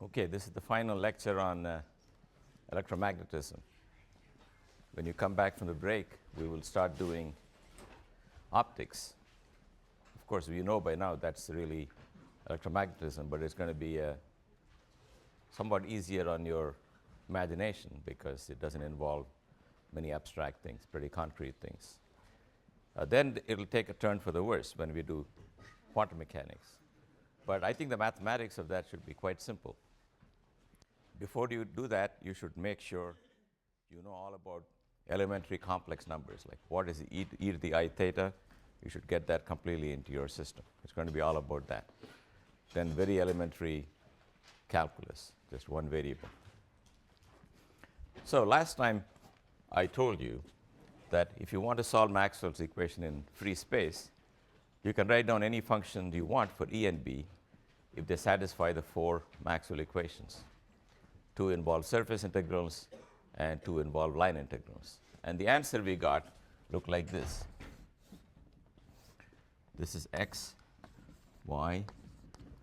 Okay, this is the final lecture on electromagnetism. When you come back from the break, we will start doing optics. Of course, you know by now that's really electromagnetism, but it's going to be somewhat easier on your imagination because it doesn't involve many abstract things, pretty concrete things. Then it'll take a turn for the worse when we do quantum mechanics. But I think the mathematics of that should be quite simple. Before you do that, you should make sure you know all about elementary complex numbers, like what is e to the I theta. You should get that completely into your system. It's going to be all about that. Then very elementary calculus, just one variable. So last time I told you that if you want to solve Maxwell's equation in free space, you can write down any function you want for E and B if they satisfy the four Maxwell equations. Two involve surface integrals and two involve line integrals. And the answer we got looked like this. This is x, y,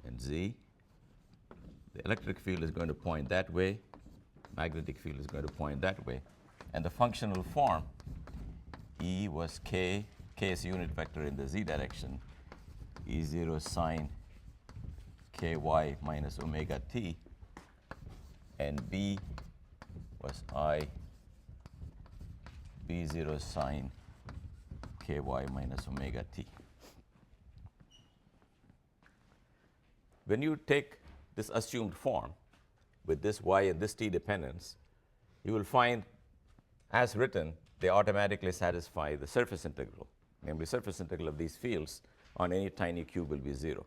and z. The electric field is going to point that way. Magnetic field is going to point that way. And the functional form, E was k is a unit vector in the z direction, E0 sine ky minus omega t, and B was I B0 sine ky minus omega t. When you take this assumed form with this y and this t dependence, you will find, as written, they automatically satisfy the surface integral. Namely, surface integral of these fields on any tiny cube will be 0.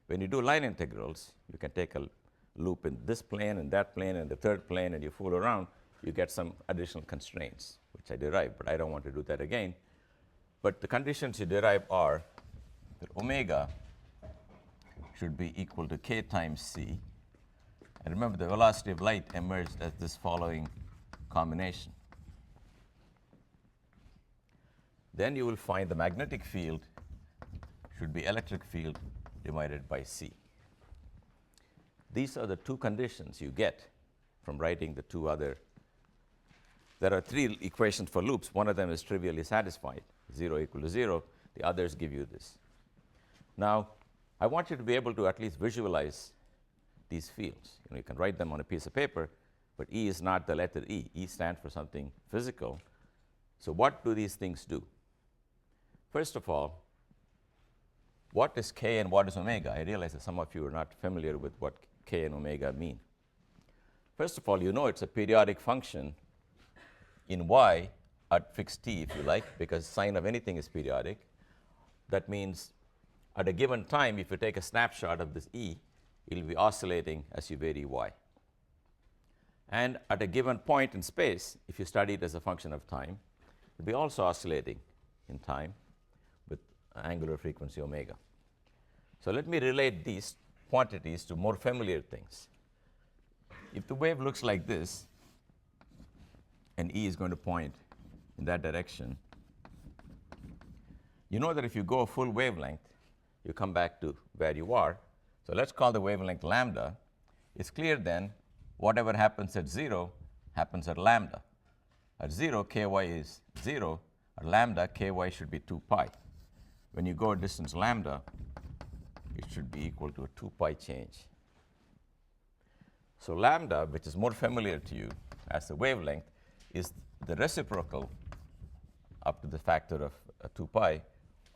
When you do line integrals, you can take a loop in this plane and that plane and the third plane, and you fool around, you get some additional constraints, which I derived, but I don't want to do that again. But the conditions you derive are that omega should be equal to k times c. And remember, the velocity of light emerged as this following combination. Then you will find the magnetic field should be electric field divided by c. These are the two conditions you get from writing the two other. There are three equations for loops. One of them is trivially satisfied, 0 equal to 0. The others give you this. Now, I want you to be able to at least visualize these fields. You can write them on a piece of paper, but E is not the letter E. E stands for something physical. So what do these things do? First of all, what is k and what is omega? I realize that some of you are not familiar with what k and omega mean. First of all, you know it's a periodic function in y at fixed t, if you like, because sine of anything is periodic. That means at a given time, if you take a snapshot of this E, it will be oscillating as you vary y. And at a given point in space, if you study it as a function of time, it will be also oscillating in time with angular frequency omega. So let me relate these quantities to more familiar things. If the wave looks like this, and E is going to point in that direction, you know that if you go a full wavelength, you come back to where you are. So let's call the wavelength lambda. It's clear then whatever happens at 0 happens at lambda. At 0, ky is 0. At lambda, ky should be 2 pi. When you go a distance lambda, it should be equal to a 2 pi change. So lambda, which is more familiar to you as the wavelength, is the reciprocal up to the factor of 2 pi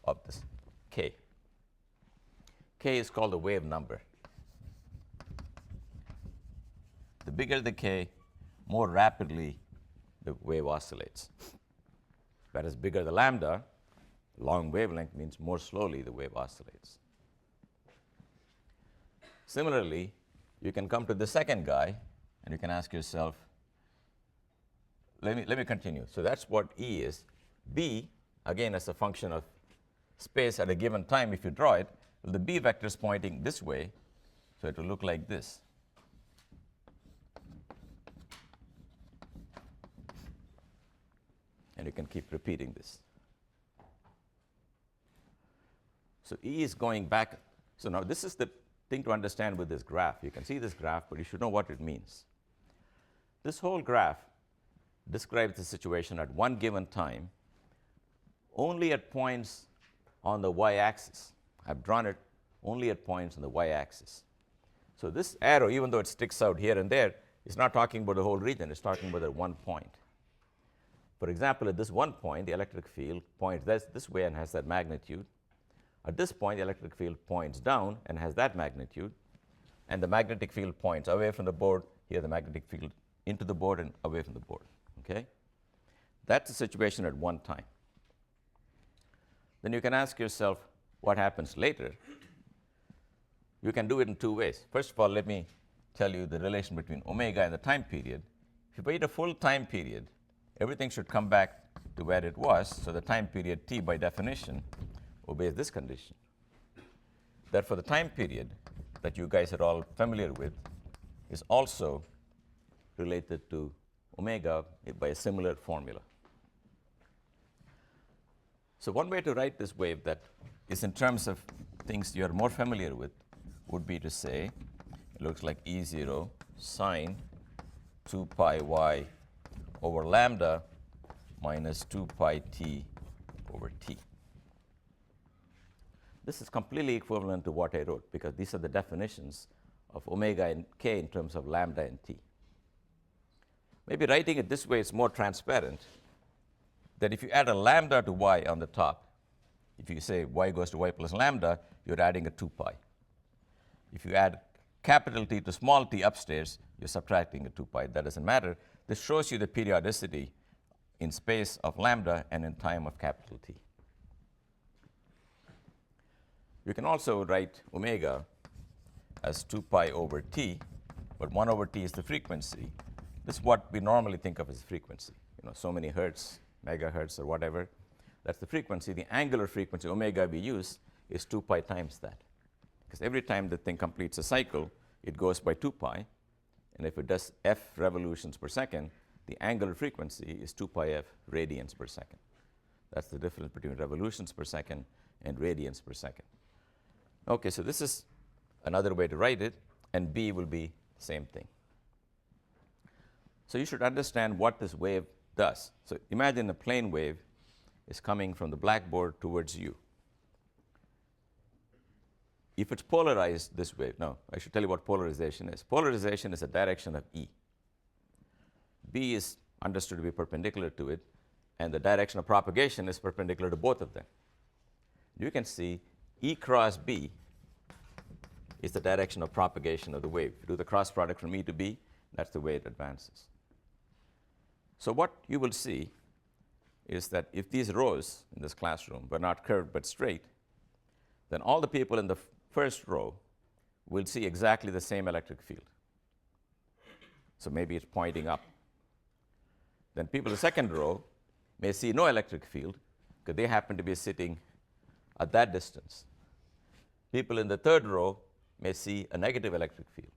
of this k. K is called the wave number. The bigger the k, more rapidly the wave oscillates. Whereas bigger the lambda, long wavelength means more slowly the wave oscillates. Similarly, you can come to the second guy and you can ask yourself, let me continue. So that's what E is. B, again, as a function of space at a given time, if you draw it, well, the B vector is pointing this way, so it will look like this. And you can keep repeating this. So E is going back. So now this is the thing to understand with this graph. You can see this graph, but you should know what it means. This whole graph describes the situation at one given time only at points on the y-axis. I've drawn it only at points on the y-axis. So this arrow, even though it sticks out here and there, is not talking about the whole region. It's talking about that one point. For example, at this one point, the electric field points this way and has that magnitude. At this point, the electric field points down and has that magnitude. And the magnetic field points away from the board. Here, the magnetic field into the board and away from the board. Okay? That's the situation at one time. Then you can ask yourself what happens later. You can do it in two ways. First of all, let me tell you the relation between omega and the time period. If you wait a full time period, everything should come back to where it was. So the time period t, by definition, obeys this condition. Therefore, the time period that you guys are all familiar with is also related to omega by a similar formula. So one way to write this wave that is in terms of things you're more familiar with would be to say, it looks like E0 sine 2 pi y over lambda minus 2 pi t over t. This is completely equivalent to what I wrote, because these are the definitions of omega and k in terms of lambda and t. Maybe writing it this way is more transparent, that if you add a lambda to y on the top, if you say y goes to y plus lambda, you're adding a 2 pi. If you add capital T to small t upstairs, you're subtracting a 2 pi. That doesn't matter. This shows you the periodicity in space of lambda and in time of capital T. You can also write omega as 2 pi over t, but 1 over t is the frequency. This is what we normally think of as frequency. So many hertz, megahertz, or whatever. That's the frequency. The angular frequency, omega, we use is 2 pi times that. Because every time the thing completes a cycle, it goes by 2 pi. And if it does f revolutions per second, the angular frequency is 2 pi f radians per second. That's the difference between revolutions per second and radians per second. Okay, so this is another way to write it, and b will be the same thing. So you should understand what this wave does. So imagine a plane wave is coming from the blackboard towards you. If it's polarized this way, no, I should tell you what polarization is. Polarization is a direction of E. B is understood to be perpendicular to it, and the direction of propagation is perpendicular to both of them. You can see E cross B is the direction of propagation of the wave. If you do the cross product from E to B, that's the way it advances. So what you will see is that if these rows in this classroom were not curved but straight, then all the people in the first row will see exactly the same electric field. So maybe it's pointing up. Then people in the second row may see no electric field because they happen to be sitting at that distance. People in the third row may see a negative electric field.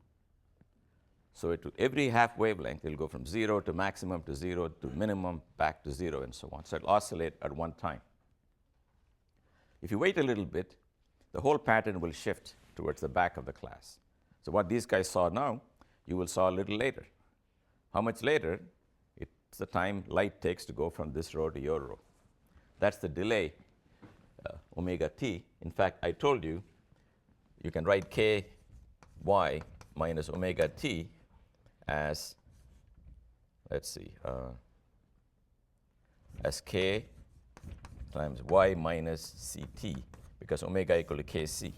So every half wavelength, it will go from 0 to maximum to 0 to minimum back to 0 and so on. So it will oscillate at one time. If you wait a little bit, the whole pattern will shift towards the back of the class. So what these guys saw now, you will saw a little later. How much later? It's the time light takes to go from this row to your row. That's the delay, omega t. In fact, I told you, you can write k y minus omega t as, let's see, as k times y minus ct, because omega equal to kc.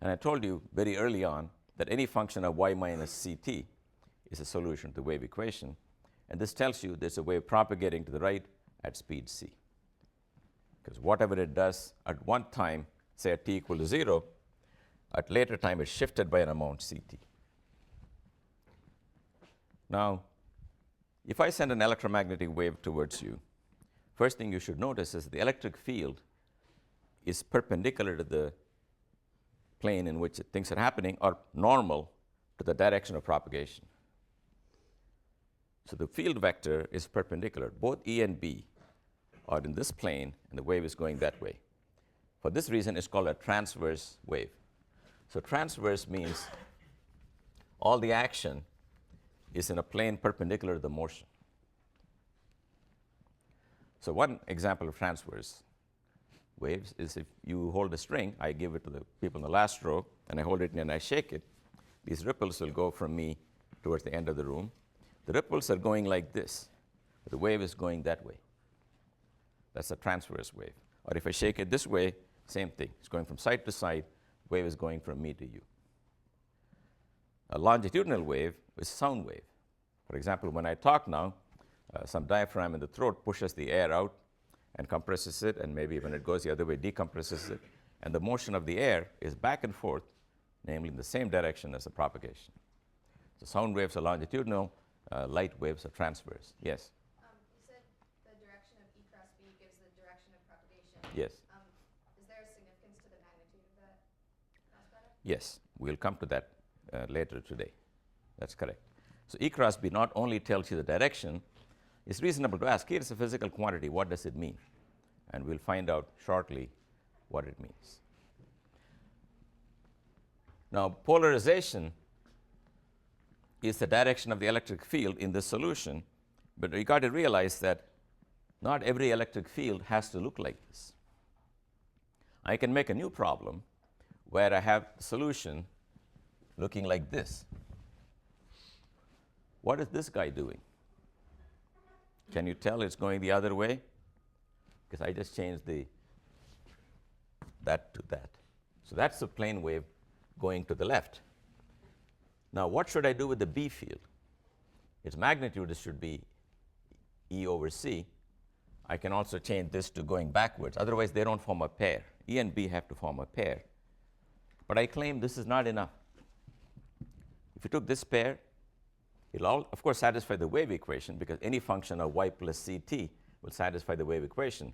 And I told you very early on that any function of y minus ct is a solution to the wave equation. And this tells you there's a wave propagating to the right at speed c. Because whatever it does at one time, say at t equal to 0, at later time it's shifted by an amount ct. Now, if I send an electromagnetic wave towards you, first thing you should notice is the electric field is perpendicular to the plane in which things are happening, or normal to the direction of propagation. So the field vector is perpendicular. Both E and B are in this plane, and the wave is going that way. For this reason, it's called a transverse wave. So transverse means all the action is in a plane perpendicular to the motion. So one example of transverse waves is if you hold a string, I give it to the people in the last row, and I hold it and I shake it, these ripples will go from me towards the end of the room. The ripples are going like this. The wave is going that way. That's a transverse wave. Or if I shake it this way, same thing. It's going from side to side. Wave is going from me to you. A longitudinal wave is sound wave. For example, when I talk now, some diaphragm in the throat pushes the air out and compresses it, and maybe when it goes the other way, decompresses it. And the motion of the air is back and forth, namely in the same direction as the propagation. So sound waves are longitudinal, light waves are transverse. Yes? You said the direction of E cross B gives the direction of propagation. Yes. Is there a significance to the magnitude of that cross product? Yes, we'll come to that later today. That's correct. So E cross B not only tells you the direction, it's reasonable to ask, here is a physical quantity, what does it mean? And we'll find out shortly what it means. Now, polarization is the direction of the electric field in this solution, but you got to realize that not every electric field has to look like this. I can make a new problem where I have a solution looking like this. What is this guy doing? Can you tell it's going the other way? Because I just changed that to that. So that's the plane wave going to the left. Now, what should I do with the B field? Its magnitude should be E over C. I can also change this to going backwards. Otherwise, they don't form a pair. E and B have to form a pair. But I claim this is not enough. If you took this pair, it'll all, of course, satisfy the wave equation, because any function of y plus ct will satisfy the wave equation.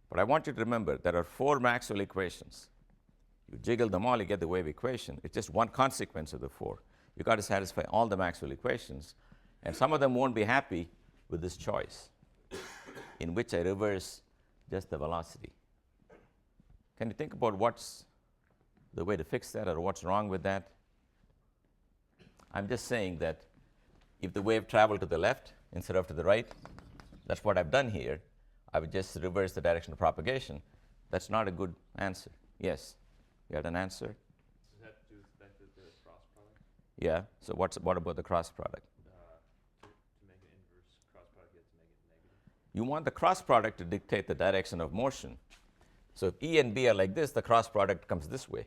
But I want you to remember there are 4 Maxwell equations. You jiggle them all, you get the wave equation. It's just one consequence of the 4. You've got to satisfy all the Maxwell equations. And some of them won't be happy with this choice, in which I reverse just the velocity. Can you think about what's the way to fix that, or what's wrong with that? I'm just saying that if the wave traveled to the left instead of to the right, that's what I've done here. I would just reverse the direction of propagation. That's not a good answer. Yes? You had an answer? Does that do with the cross product? Yeah. So what about the cross product? To make an inverse cross product, you have to make it negative. You want the cross product to dictate the direction of motion. So if E and B are like this, the cross product comes this way.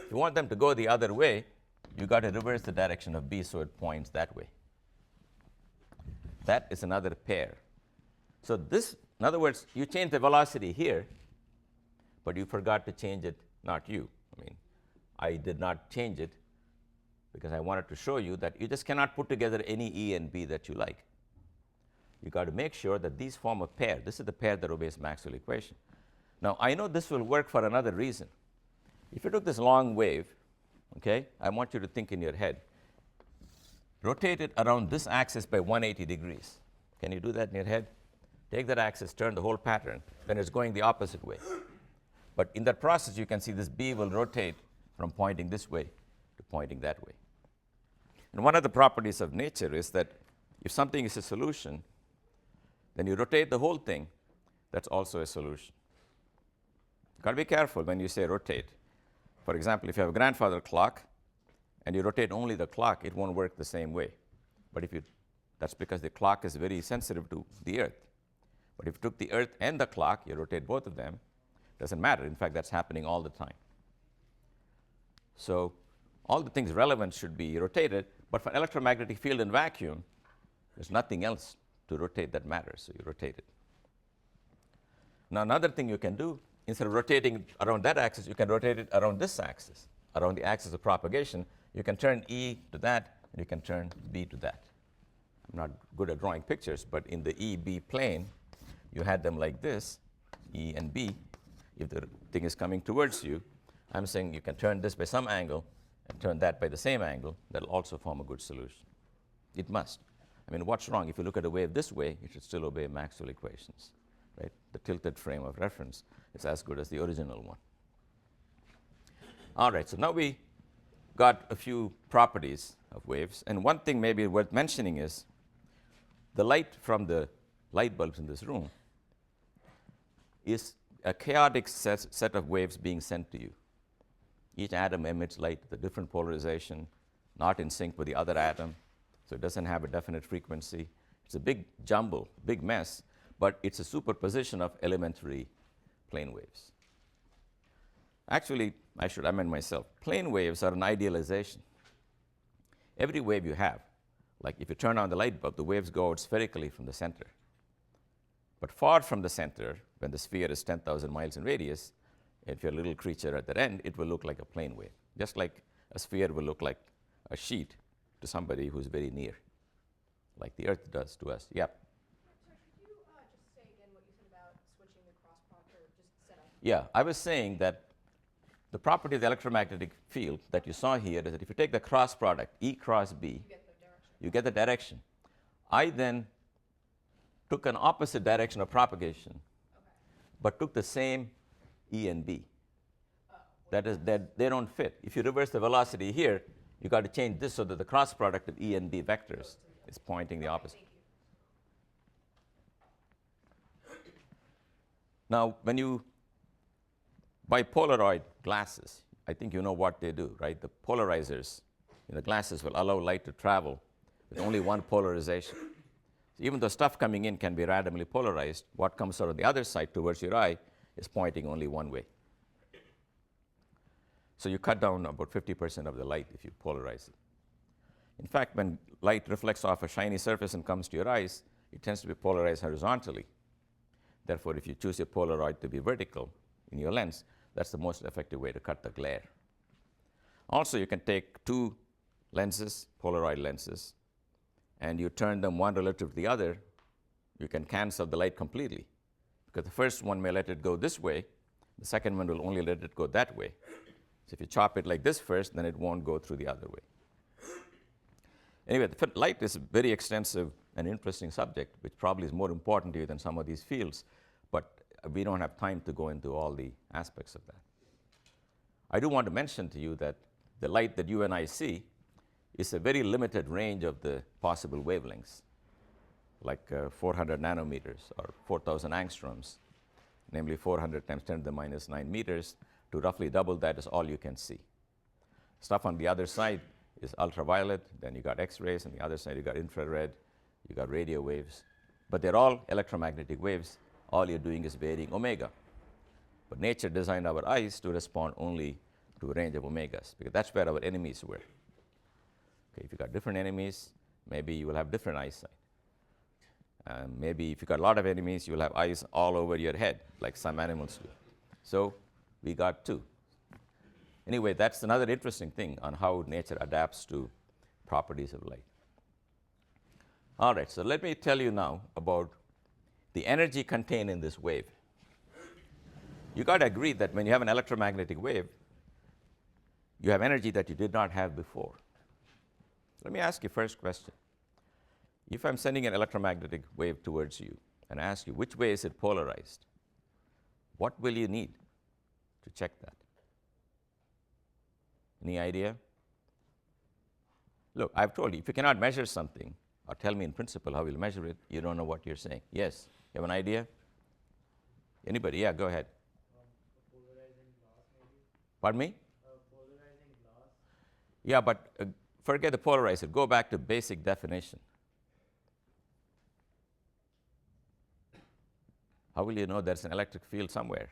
If you want them to go the other way, you've got to reverse the direction of B so it points that way. That is another pair. So this, in other words, you change the velocity here, but you forgot to change it, not you. I mean, I did not change it because I wanted to show you that you just cannot put together any E and B that you like. You got to make sure that these form a pair. This is the pair that obeys Maxwell equation. Now, I know this will work for another reason. If you took this long wave, okay, I want you to think in your head, rotate it around this axis by 180 degrees. Can you do that in your head? Take that axis, turn the whole pattern, then it's going the opposite way. But in that process, you can see this B will rotate from pointing this way to pointing that way. And one of the properties of nature is that if something is a solution, then you rotate the whole thing, that's also a solution. You've got to be careful when you say rotate. For example, if you have a grandfather clock and you rotate only the clock, it won't work the same way. But if you, that's because the clock is very sensitive to the earth. But if you took the earth and the clock, you rotate both of them, it doesn't matter. In fact, that's happening all the time. So all the things relevant should be rotated, but for electromagnetic field in vacuum, there's nothing else to rotate that matters, so you rotate it. Now, another thing you can do, instead of rotating around that axis, you can rotate it around this axis, around the axis of propagation. You can turn E to that, and you can turn B to that. I'm not good at drawing pictures, but in the E-B plane, you had them like this, E and B. If the thing is coming towards you, I'm saying you can turn this by some angle and turn that by the same angle. That'll also form a good solution. It must. I mean, what's wrong? If you look at a wave this way, it should still obey Maxwell equations, right? The tilted frame of reference is as good as the original one. All right, so now we got a few properties of waves. And one thing maybe worth mentioning is the light from the light bulbs in this room is a chaotic set of waves being sent to you. Each atom emits light with a different polarization, not in sync with the other atom, so it doesn't have a definite frequency. It's a big jumble, big mess, but it's a superposition of elementary plane waves. Actually, I should amend myself. Plane waves are an idealization. Every wave you have, like if you turn on the light bulb, the waves go out spherically from the center. But far from the center, when the sphere is 10,000 miles in radius, if you're a little creature at the end, it will look like a plane wave, just like a sphere will look like a sheet to somebody who's very near, like the Earth does to us. Yep. Sorry, could you just say again what you said about switching the cross product or just set up? Yeah, I was saying that the property of the electromagnetic field that you saw here is that if you take the cross product, E cross B, You get the direction. you get the direction. I then took an opposite direction of propagation, Okay. but took the same E and B. That is, that they don't fit. If you reverse the velocity here, you got to change this so that the cross product of E and B vectors is pointing the opposite. Thank you. Now, when you buy Polaroid glasses, I think you know what they do, right? The polarizers in the glasses will allow light to travel with only one polarization. So even though stuff coming in can be randomly polarized, what comes out on the other side towards your eye is pointing only one way. So you cut down about 50% of the light if you polarize it. In fact, when light reflects off a shiny surface and comes to your eyes, it tends to be polarized horizontally. Therefore, if you choose your Polaroid to be vertical in your lens, that's the most effective way to cut the glare. Also, you can take two lenses, Polaroid lenses, and you turn them one relative to the other. You can cancel the light completely, because the first one may let it go this way, the second one will only let it go that way. So if you chop it like this first, then it won't go through the other way. Anyway, light is a very extensive and interesting subject, which probably is more important to you than some of these fields, but we don't have time to go into all the aspects of that. I do want to mention to you that the light that you and I see is a very limited range of the possible wavelengths, like 400 nanometers or 4,000 angstroms, namely 400 times 10 to the minus 9 meters. To roughly double that is all you can see. Stuff on the other side is ultraviolet, then you got X-rays, and the other side you got infrared, you got radio waves. But they're all electromagnetic waves. All you're doing is varying omega. But nature designed our eyes to respond only to a range of omegas, because that's where our enemies were. Okay, if you got different enemies, maybe you will have different eyesight. Maybe if you got a lot of enemies, you will have eyes all over your head, like some animals do. So we got two. Anyway, that's another interesting thing on how nature adapts to properties of light. All right, so let me tell you now about the energy contained in this wave. You got to agree that when you have an electromagnetic wave, you have energy that you did not have before. Let me ask you first question. If I'm sending an electromagnetic wave towards you and ask you which way is it polarized, what will you need to check that? Any idea? Look, I've told you, if you cannot measure something or tell me in principle how you'll measure it, you don't know what you're saying. Yes? You have an idea? Anybody? Yeah, go ahead. Polarizing glass, maybe? Pardon me? Polarizing glass. Yeah, but forget the polarizer. Go back to basic definition. How will you know there's an electric field somewhere?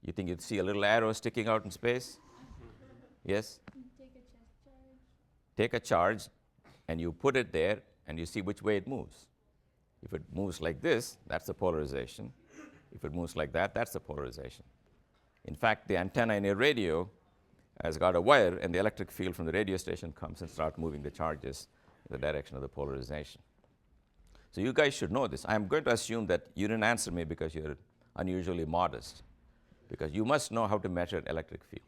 You think you'd see a little arrow sticking out in space? Yes? Take a chest charge. Take a charge, and you put it there, and you see which way it moves. If it moves like this, that's the polarization. If it moves like that, that's the polarization. In fact, the antenna in your radio has got a wire, and the electric field from the radio station comes and starts moving the charges in the direction of the polarization. So you guys should know this. I'm going to assume that you didn't answer me because you're unusually modest, because you must know how to measure electric field.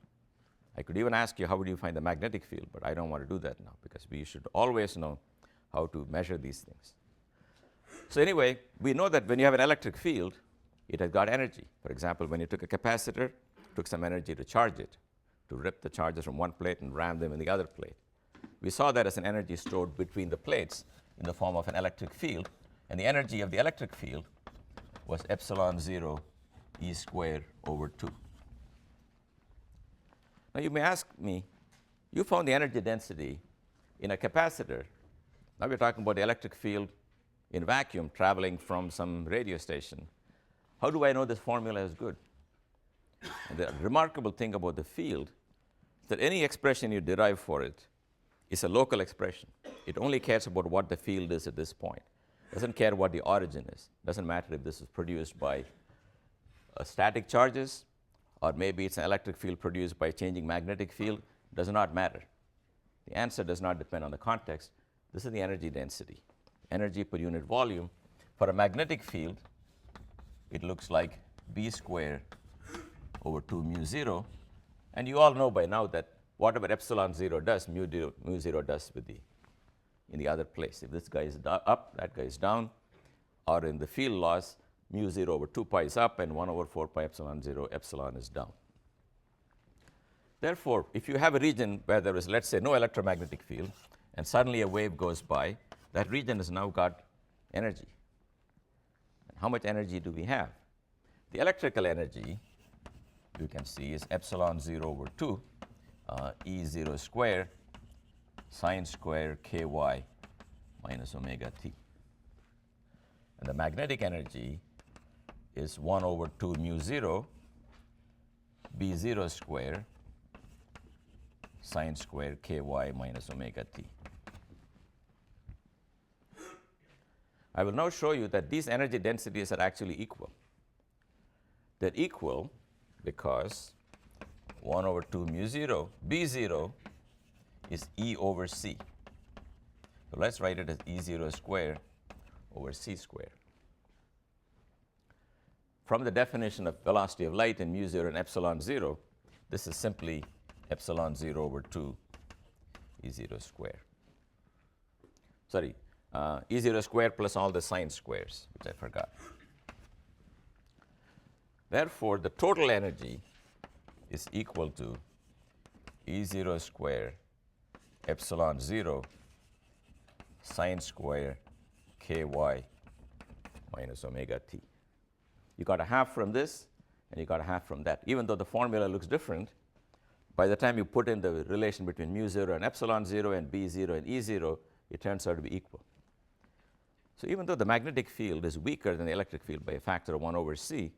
I could even ask you, how would you find the magnetic field? But I don't want to do that now, because we should always know how to measure these things. So anyway, we know that when you have an electric field, it has got energy. For example, when you took a capacitor, it took some energy to charge it. to rip the charges from one plate and ram them in the other plate. We saw that as an energy stored between the plates in the form of an electric field, and the energy of the electric field was epsilon 0 E squared over 2. Now you may ask me, you found the energy density in a capacitor. Now we're talking about the electric field in vacuum traveling from some radio station. How do I know this formula is good? And the remarkable thing about the field is that any expression you derive for it is a local expression. It only cares about what the field is at this point. It doesn't care what the origin is. It doesn't matter if this is produced by static charges, or maybe it's an electric field produced by changing magnetic field. It does not matter. The answer does not depend on the context. This is the energy density. Energy per unit volume. For a magnetic field, it looks like B squared over 2 mu 0. And you all know by now that whatever epsilon 0 does, mu 0 does with in the other place. If this guy is up, that guy is down. Or in the field laws, mu 0 over 2 pi is up, and 1 over 4 pi epsilon 0, epsilon is down. Therefore, if you have a region where there is, let's say, no electromagnetic field, and suddenly a wave goes by, that region has now got energy. How much energy do we have? The electrical energy, you can see, is epsilon 0 over 2, E0 squared sine squared ky minus omega t. And the magnetic energy is 1 over 2 mu 0 B0 squared sine squared ky minus omega t. I will now show you that these energy densities are actually equal. They're equal because 1 over 2 mu 0 B0 is E over C. So let's write it as E0 squared over C squared. From the definition of velocity of light in mu 0 and epsilon 0, this is simply epsilon 0 over 2 E0 squared. Sorry, E0 squared plus all the sine squares, which I forgot. Therefore, the total energy is equal to E0 squared epsilon 0 sine squared ky minus omega t. You got a half from this, and you got a half from that. Even though the formula looks different, by the time you put in the relation between mu 0 and epsilon 0 and B0 and E0, it turns out to be equal. So even though the magnetic field is weaker than the electric field by a factor of 1 over c,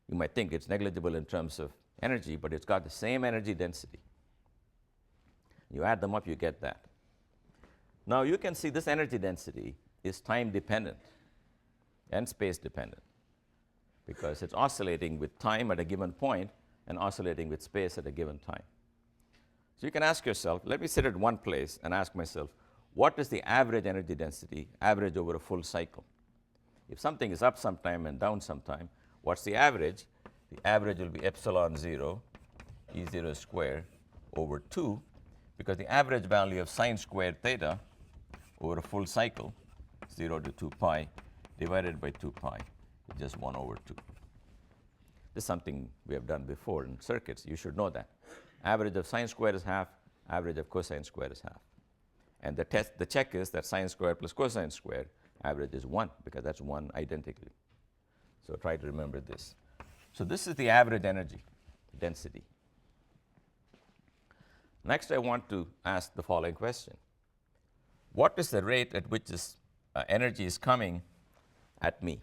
you might think it's negligible in terms of energy, but it's got the same energy density. You add them up, you get that. Now you can see this energy density is time dependent and space dependent, because it's oscillating with time at a given point and oscillating with space at a given time. So you can ask yourself, let me sit at one place and ask myself, what is the average energy density, average over a full cycle? If something is up sometime and down sometime, what's the average? The average will be epsilon 0 E0 squared over 2, because the average value of sine squared theta over a full cycle, 0 to 2 pi, divided by 2 pi, is just 1 over 2. This is something we have done before in circuits. You should know that. Average of sine squared is half, average of cosine squared is half. And the check is that sine squared plus cosine squared average is 1, because that's 1 identically. So try to remember this. So this is the average energy density. Next, I want to ask the following question. What is the rate at which this energy is coming at me?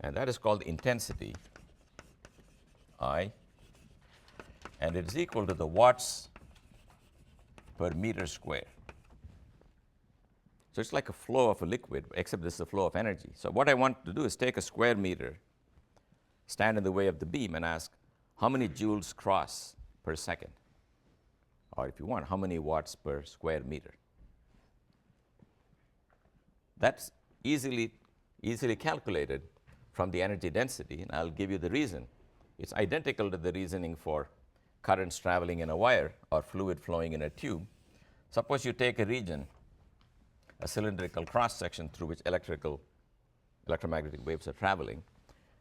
And that is called intensity, I, and it is equal to the watts per meter square. So it's like a flow of a liquid, except this is a flow of energy. So what I want to do is take a square meter, stand in the way of the beam, and ask how many joules cross per second? Or if you want, how many watts per square meter? That's easily calculated from the energy density, and I'll give you the reason. It's identical to the reasoning for currents traveling in a wire or fluid flowing in a tube. Suppose you take a region, a cylindrical cross-section through which electromagnetic waves are traveling.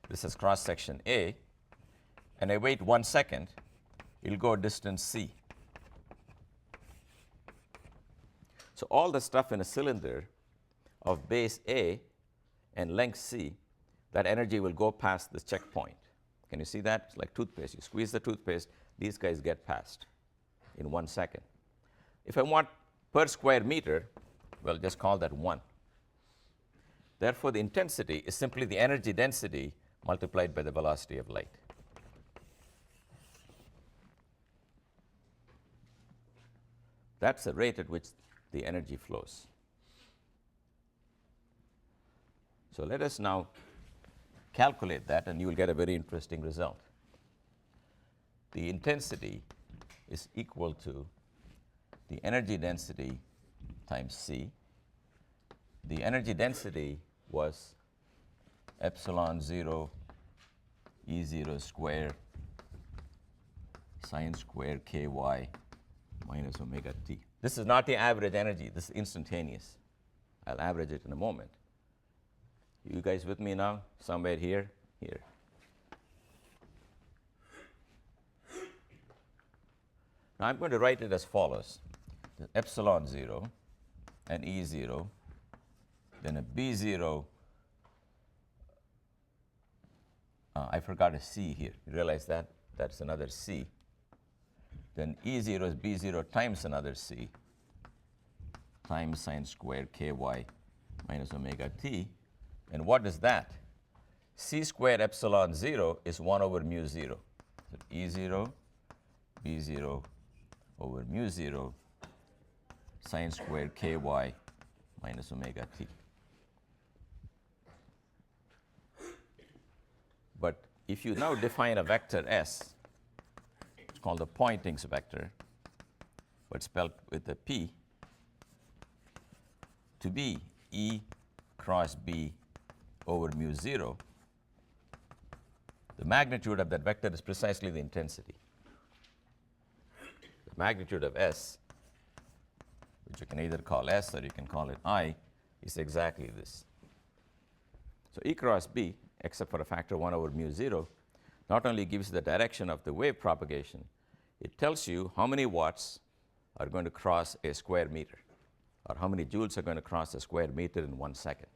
This is cross-section A, and I wait 1 second, it'll go distance c. So all the stuff in a cylinder of base A and length c, that energy will go past this checkpoint. Can you see that? It's like toothpaste. You squeeze the toothpaste, these guys get passed in 1 second. If I want per square meter, well, just call that 1. Therefore, the intensity is simply the energy density multiplied by the velocity of light. That's the rate at which the energy flows. So let us now calculate that, and you will get a very interesting result. The intensity is equal to the energy density times c. The energy density was epsilon 0 E0 squared sine squared ky minus omega t. This is not the average energy. This is instantaneous. I'll average it in a moment. You guys with me now? Somewhere here? Here. Now I'm going to write it as follows. The epsilon 0 and E0, then a B0. I forgot a C here. You realize that? That's another C. Then E0 is B0 times another C times sine squared ky minus omega t. And what is that? C squared epsilon 0 is 1 over mu 0. So E0, B0 over mu 0 sine squared ky minus omega t. But if you now define a vector S, it's called the Poynting's vector, but spelled with a P, to be E cross B over mu 0, the magnitude of that vector is precisely the intensity. The magnitude of S, which you can either call S or you can call it I, is exactly this. So E cross B, except for a factor 1 over mu 0, not only gives the direction of the wave propagation, it tells you how many watts are going to cross a square meter, or how many joules are going to cross a square meter in 1 second.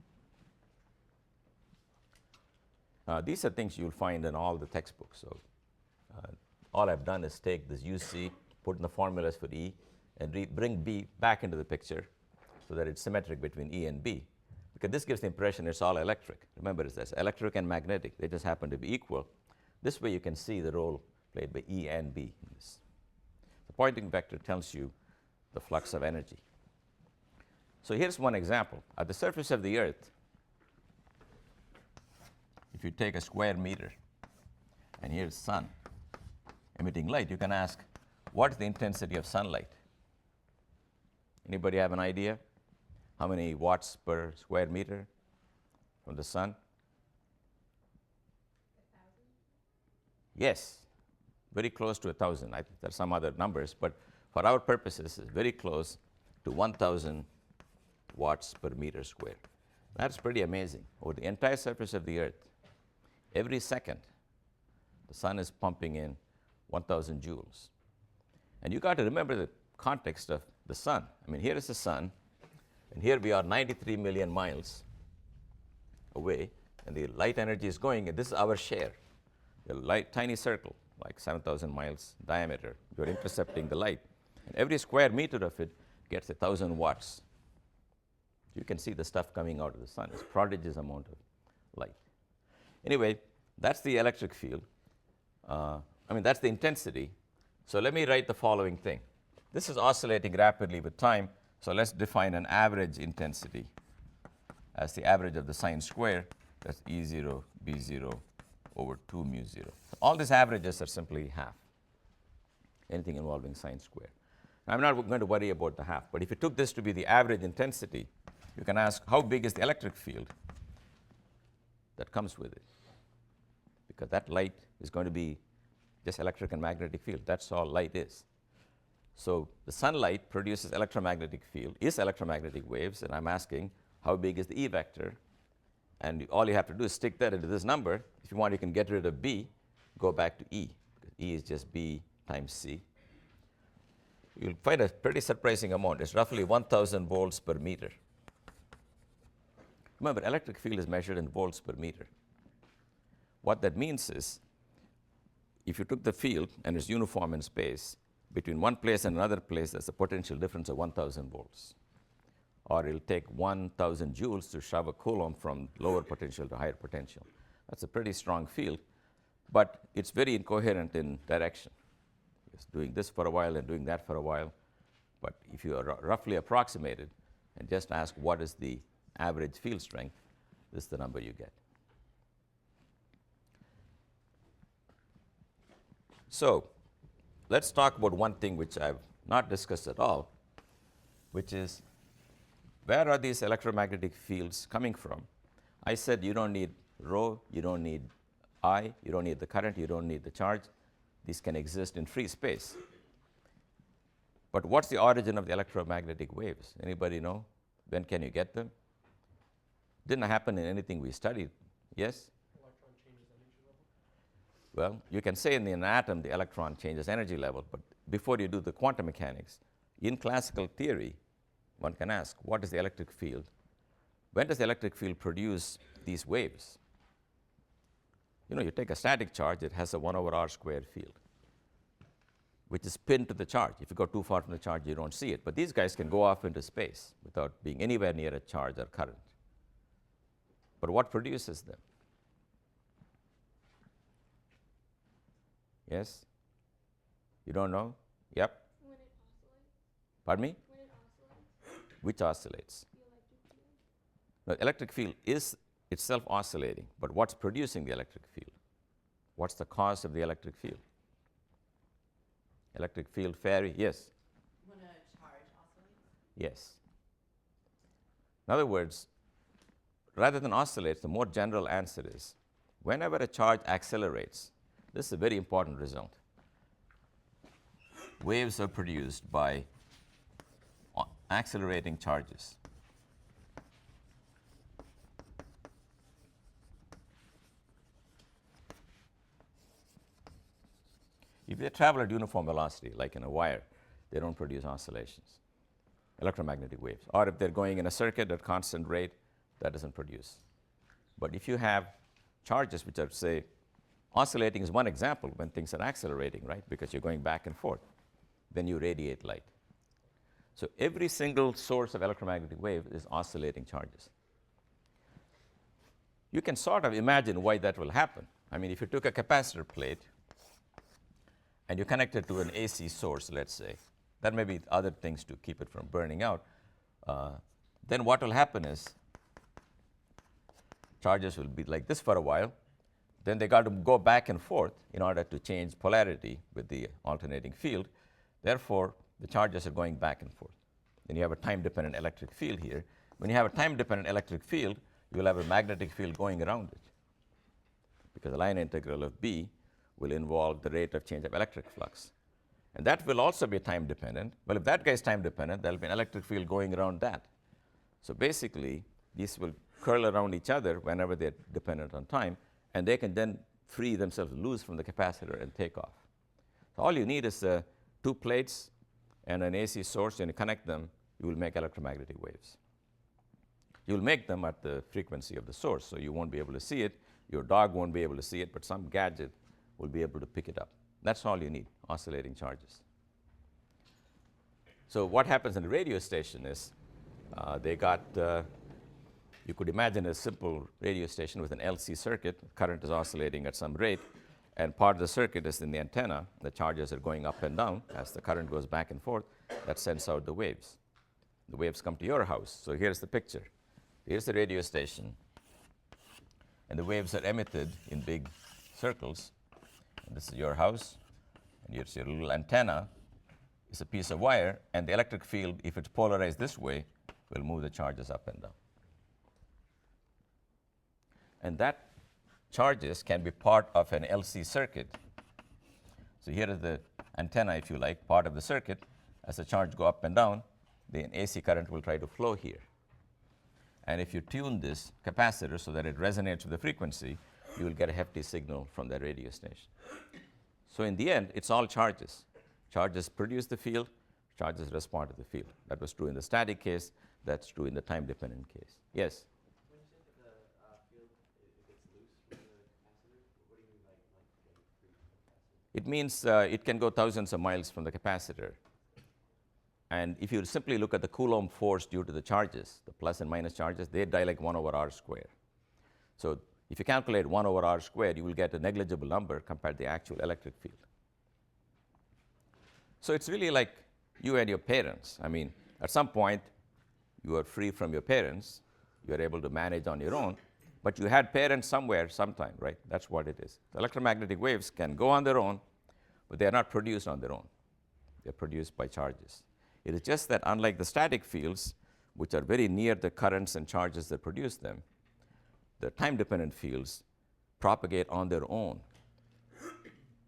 These are things you'll find in all the textbooks. So all I've done is take this UC, put in the formulas for E, and bring B back into the picture so that it's symmetric between E and B. Because this gives the impression it's all electric. Remember, it's electric and magnetic. They just happen to be equal. This way you can see the role played by E and B in this. The Poynting vector tells you the flux of energy. So here's one example. At the surface of the Earth, if you take a square meter, and here's sun emitting light, you can ask, what is the intensity of sunlight? Anybody have an idea? How many watts per square meter from the sun? 1,000? Yes, very close to 1,000. There are some other numbers, but for our purposes, it's very close to 1,000 watts per meter square. That's pretty amazing. Over the entire surface of the Earth, every second, the sun is pumping in 1,000 joules. And you got to remember the context of the sun. I mean, here is the sun, and here we are 93 million miles away, and the light energy is going, and this is our share. The light, tiny circle, like 7,000 miles diameter. You're intercepting the light. And every square meter of it gets 1,000 watts. You can see the stuff coming out of the sun. It's a prodigious amount of light. Anyway, that's the electric field. That's the intensity. So let me write the following thing. This is oscillating rapidly with time, so let's define an average intensity as the average of the sine square. That's E0, B0 over 2 mu 0. So all these averages are simply half, anything involving sine square. Now, I'm not going to worry about the half, but if you took this to be the average intensity, you can ask, how big is the electric field that comes with it? Because that light is going to be just electric and magnetic field. That's all light is. So the sunlight produces electromagnetic field, is electromagnetic waves, and I'm asking, how big is the E vector? And all you have to do is stick that into this number. If you want, you can get rid of B, go back to E. Because E is just B times C. You'll find a pretty surprising amount. It's roughly 1,000 volts per meter. Remember, electric field is measured in volts per meter. What that means is, if you took the field and it's uniform in space, between one place and another place, there's a potential difference of 1,000 volts. Or it'll take 1,000 joules to shove a coulomb from lower potential to higher potential. That's a pretty strong field, but it's very incoherent in direction. It's doing this for a while and doing that for a while. But if you are roughly approximated and just ask what is the average field strength, this is the number you get. So let's talk about one thing which I've not discussed at all, which is, where are these electromagnetic fields coming from? I said you don't need rho, you don't need I, you don't need the current, you don't need the charge. These can exist in free space. But what's the origin of the electromagnetic waves? Anybody know? When can you get them? Didn't happen in anything we studied. Yes? Electron changes energy level. Well, you can say in an atom the electron changes energy level, but before you do the quantum mechanics, in classical theory, one can ask, what is the electric field? When does the electric field produce these waves? You know, you take a static charge, it has a 1 over r squared field, which is pinned to the charge. If you go too far from the charge, you don't see it. But these guys can go off into space without being anywhere near a charge or current. But what produces them? Yes? You don't know? Yep. When it oscillates. Pardon me? When it oscillates. Which oscillates? The electric field. The electric field is itself oscillating, but what's producing the electric field? What's the cause of the electric field? Electric field vary? Yes. When a charge oscillates? Yes. In other words, rather than oscillates, the more general answer is, whenever a charge accelerates, this is a very important result. Waves are produced by accelerating charges. If they travel at uniform velocity, like in a wire, they don't produce oscillations, electromagnetic waves. Or if they're going in a circuit at constant rate, that doesn't produce. But if you have charges which are, say, oscillating is one example when things are accelerating, right? Because you're going back and forth. Then you radiate light. So every single source of electromagnetic wave is oscillating charges. You can sort of imagine why that will happen. I mean, if you took a capacitor plate and you connect it to an AC source, let's say, there may be other things to keep it from burning out, then what will happen is charges will be like this for a while. Then they got to go back and forth in order to change polarity with the alternating field. Therefore, the charges are going back and forth. Then you have a time-dependent electric field here. When you have a time-dependent electric field, you will have a magnetic field going around it, because the line integral of B will involve the rate of change of electric flux. And that will also be time-dependent. Well, if that guy is time-dependent, there will be an electric field going around that. So basically, these will curl around each other whenever they're dependent on time, and they can then free themselves loose from the capacitor and take off. So all you need is two plates and an AC source, and you connect them, you will make electromagnetic waves. You will make them at the frequency of the source, so you won't be able to see it. Your dog won't be able to see it, but some gadget will be able to pick it up. That's all you need, oscillating charges. So what happens in the radio station is you could imagine a simple radio station with an LC circuit. Current is oscillating at some rate, and part of the circuit is in the antenna. The charges are going up and down as the current goes back and forth. That sends out the waves. The waves come to your house. So here's the picture. Here's the radio station, and the waves are emitted in big circles. And this is your house, and here's your little antenna. It's a piece of wire, and the electric field, if it's polarized this way, will move the charges up and down. And that charges can be part of an LC circuit. So here is the antenna, if you like, part of the circuit. As the charge go up and down, the AC current will try to flow here. And if you tune this capacitor so that it resonates with the frequency, you will get a hefty signal from the radio station. So in the end, it's all charges. Charges produce the field, charges respond to the field. That was true in the static case, that's true in the time-dependent case. Yes? When you say that the field, if it's loose from the capacitor, what do you mean by getting free from the capacitor? It means it can go thousands of miles from the capacitor. And if you simply look at the Coulomb force due to the charges, the plus and minus charges, they die like 1 over r squared. So if you calculate 1 over r squared, you will get a negligible number compared to the actual electric field. So it's really like you and your parents. I mean, at some point, you are free from your parents. You are able to manage on your own. But you had parents somewhere, sometime, right? That's what it is. The electromagnetic waves can go on their own, but they are not produced on their own. They're produced by charges. It is just that unlike the static fields, which are very near the currents and charges that produce them, the time-dependent fields propagate on their own.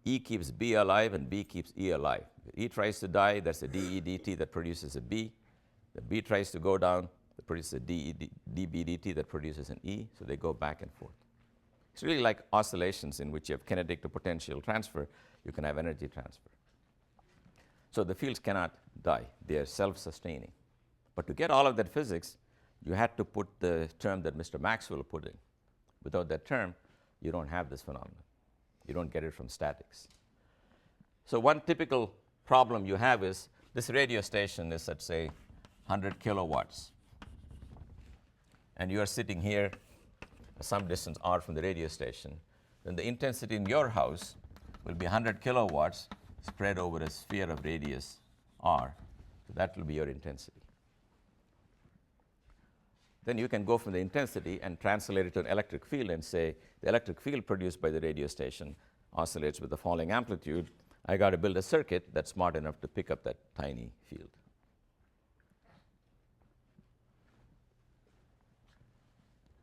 E keeps B alive and B keeps E alive. If E tries to die, that's a dE dt that produces a B. The B tries to go down, that produces a dB dt that produces an E, so they go back and forth. It's really like oscillations in which you have kinetic to potential transfer, you can have energy transfer. So the fields cannot die, they are self-sustaining. But to get all of that physics, you had to put the term that Mr. Maxwell put in. Without that term, you don't have this phenomenon. You don't get it from statics. So one typical problem you have is this radio station is at, say, 100 kilowatts. And you are sitting here some distance r from the radio station. Then the intensity in your house will be 100 kilowatts spread over a sphere of radius r. So that will be your intensity. Then you can go from the intensity and translate it to an electric field and say the electric field produced by the radio station oscillates with the falling amplitude. I got to build a circuit that's smart enough to pick up that tiny field.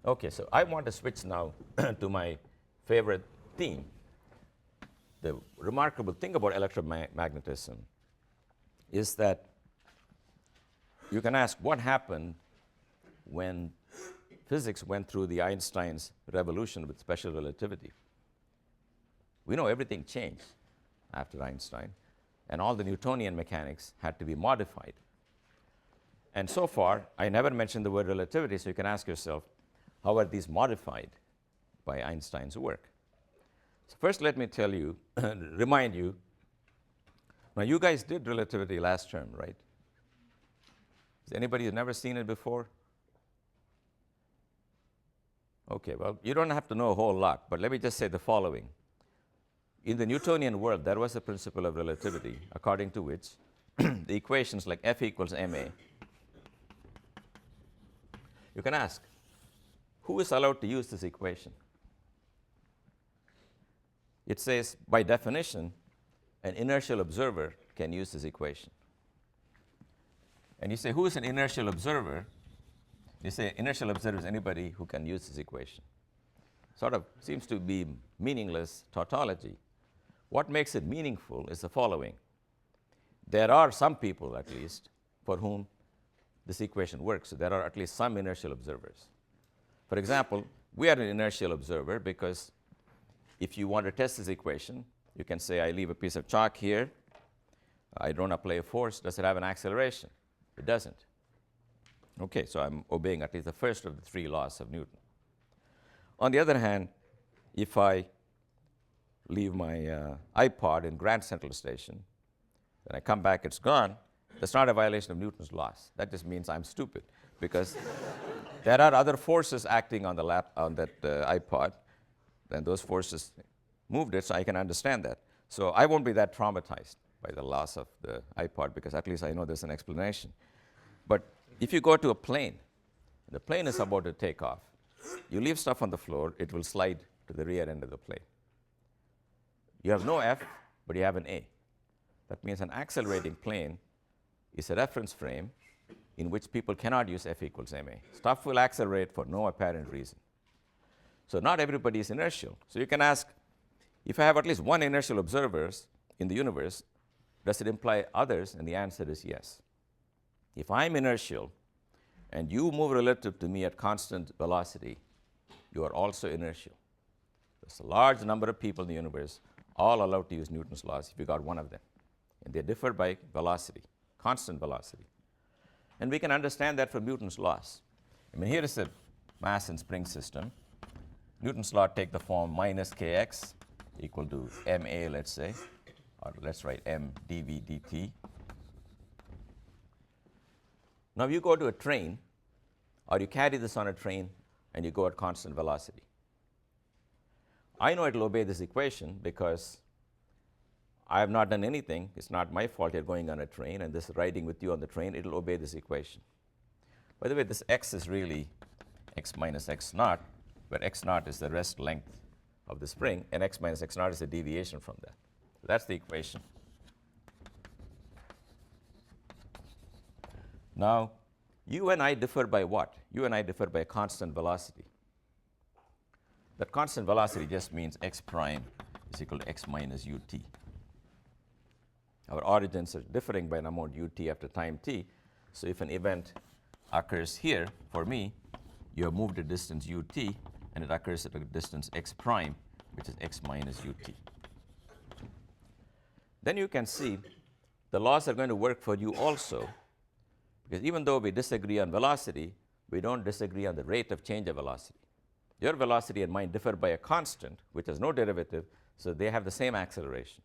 Okay, so I want to switch now to my favorite theme. The remarkable thing about electromagnetism is that you can ask what happened when physics went through the Einstein's revolution with special relativity. We know everything changed after Einstein, and all the Newtonian mechanics had to be modified. And so far, I never mentioned the word relativity, so you can ask yourself, how are these modified by Einstein's work? So first, let me tell you, remind you, now you guys did relativity last term, right? Has anybody never seen it before? Okay, well, you don't have to know a whole lot, but let me just say the following. In the Newtonian world, there was a principle of relativity, according to which the equations like F equals ma, you can ask, who is allowed to use this equation? It says, by definition, an inertial observer can use this equation. And you say, who is an inertial observer? You say, inertial observer is anybody who can use this equation. Sort of seems to be meaningless tautology. What makes it meaningful is the following. There are some people, at least, for whom this equation works. So there are at least some inertial observers. For example, we are an inertial observer because if you want to test this equation, you can say, I leave a piece of chalk here. I don't apply a force. Does it have an acceleration? It doesn't. Okay, so I'm obeying at least the first of the 3 laws of Newton. On the other hand, if I leave my iPod in Grand Central Station, then I come back, it's gone, that's not a violation of Newton's laws. That just means I'm stupid, because there are other forces acting on that iPod, and those forces moved it, so I can understand that. So I won't be that traumatized by the loss of the iPod, because at least I know there's an explanation. But if you go to a plane, the plane is about to take off, you leave stuff on the floor, it will slide to the rear end of the plane. You have no F, but you have an A. That means an accelerating plane is a reference frame in which people cannot use F equals ma. Stuff will accelerate for no apparent reason. So not everybody is inertial. So you can ask, if I have at least one inertial observer in the universe, does it imply others? And the answer is yes. If I'm inertial and you move relative to me at constant velocity, you are also inertial. There's a large number of people in the universe, all allowed to use Newton's laws if you got one of them. And they differ by velocity, constant velocity. And we can understand that from Newton's laws. I mean, here is a mass and spring system. Newton's law take the form minus kx equal to ma, let's say, or let's write m dv dt. Now you go to a train, or you carry this on a train, and you go at constant velocity. I know it will obey this equation because I have not done anything. It's not my fault you're going on a train, and this riding with you on the train, it will obey this equation. By the way, this x is really x minus x naught, where x naught is the rest length of the spring, and x minus x naught is a deviation from that. So that's the equation. Now, you and I differ by what? You and I differ by constant velocity. That constant velocity just means x prime is equal to x minus ut. Our origins are differing by an amount ut after time t. So if an event occurs here, for me, you have moved a distance ut, and it occurs at a distance x prime, which is x minus ut. Then you can see the laws are going to work for you also, because even though we disagree on velocity, we don't disagree on the rate of change of velocity. Your velocity and mine differ by a constant, which has no derivative, so they have the same acceleration.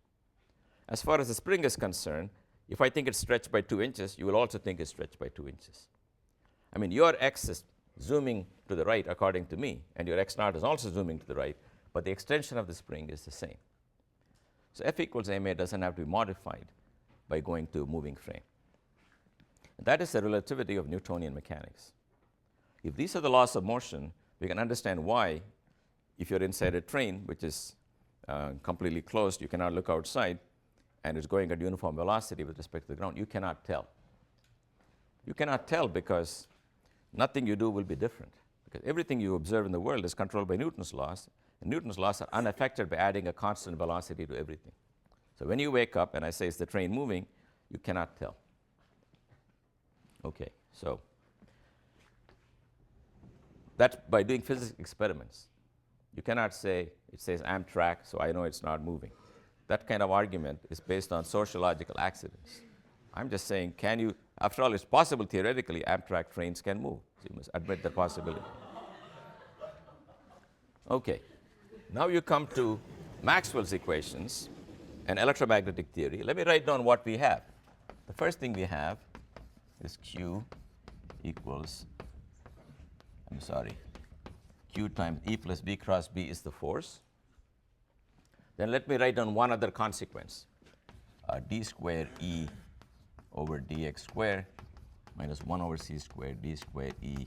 As far as the spring is concerned, if I think it's stretched by 2 inches, you will also think it's stretched by 2 inches. I mean, your x is zooming to the right according to me, and your x naught is also zooming to the right, but the extension of the spring is the same. So F equals ma doesn't have to be modified by going to a moving frame. And that is the relativity of Newtonian mechanics. If these are the laws of motion, we can understand why, if you're inside a train, which is completely closed, you cannot look outside, and it's going at uniform velocity with respect to the ground, you cannot tell. You cannot tell because nothing you do will be different, because everything you observe in the world is controlled by Newton's laws, and Newton's laws are unaffected by adding a constant velocity to everything. So when you wake up and I say, is the train moving, you cannot tell. Okay, so that's by doing physics experiments. You cannot say, it says Amtrak, so I know it's not moving. That kind of argument is based on sociological accidents. I'm just saying, can you, after all, it's possible theoretically Amtrak trains can move. So you must admit the possibility. Okay, now you come to Maxwell's equations and electromagnetic theory. Let me write down what we have. The first thing we have is Q equals, Q times E plus B cross B is the force. Then let me write down one other consequence. D squared E over dx squared minus 1 over c squared d squared E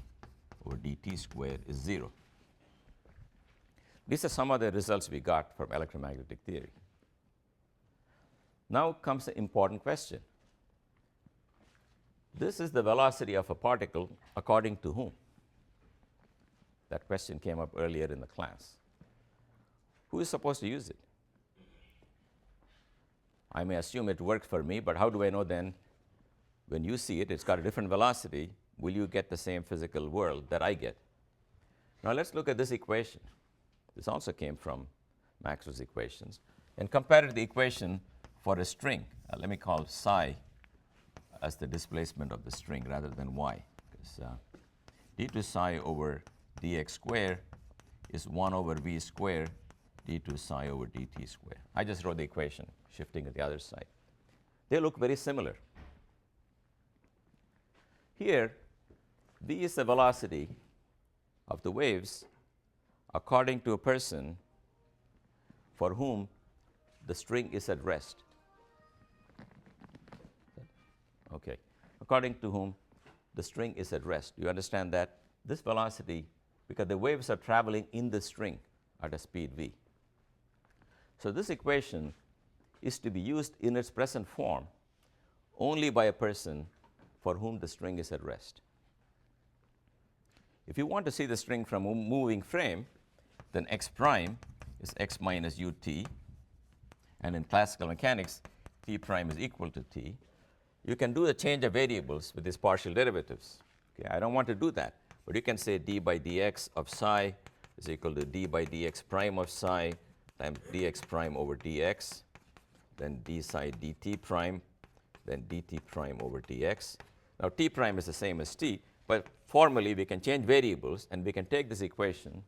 over dt squared is 0. These are some of the results we got from electromagnetic theory. Now comes the important question. This is the velocity of a particle according to whom? That question came up earlier in the class. Who is supposed to use it? I may assume it worked for me, but how do I know then when you see it, it's got a different velocity, will you get the same physical world that I get? Now let's look at this equation. This also came from Maxwell's equations. And compare it to the equation for a string. Let me call psi as the displacement of the string rather than y. Because d2 psi over dx squared is 1 over v squared d2 psi over dt squared. I just wrote the equation, shifting to the other side. They look very similar. Here, v is the velocity of the waves according to a person for whom the string is at rest. Okay. According to whom the string is at rest. You understand that this velocity, because the waves are traveling in the string at a speed v. So this equation is to be used in its present form only by a person for whom the string is at rest. If you want to see the string from a moving frame, then x prime is x minus ut, and in classical mechanics, t prime is equal to t. You can do the change of variables with these partial derivatives. Okay, I don't want to do that, but you can say d by dx of psi is equal to d by dx prime of psi times dx prime over dx, then d psi dt prime, then dt prime over dx. Now t prime is the same as t, but formally we can change variables and we can take this equation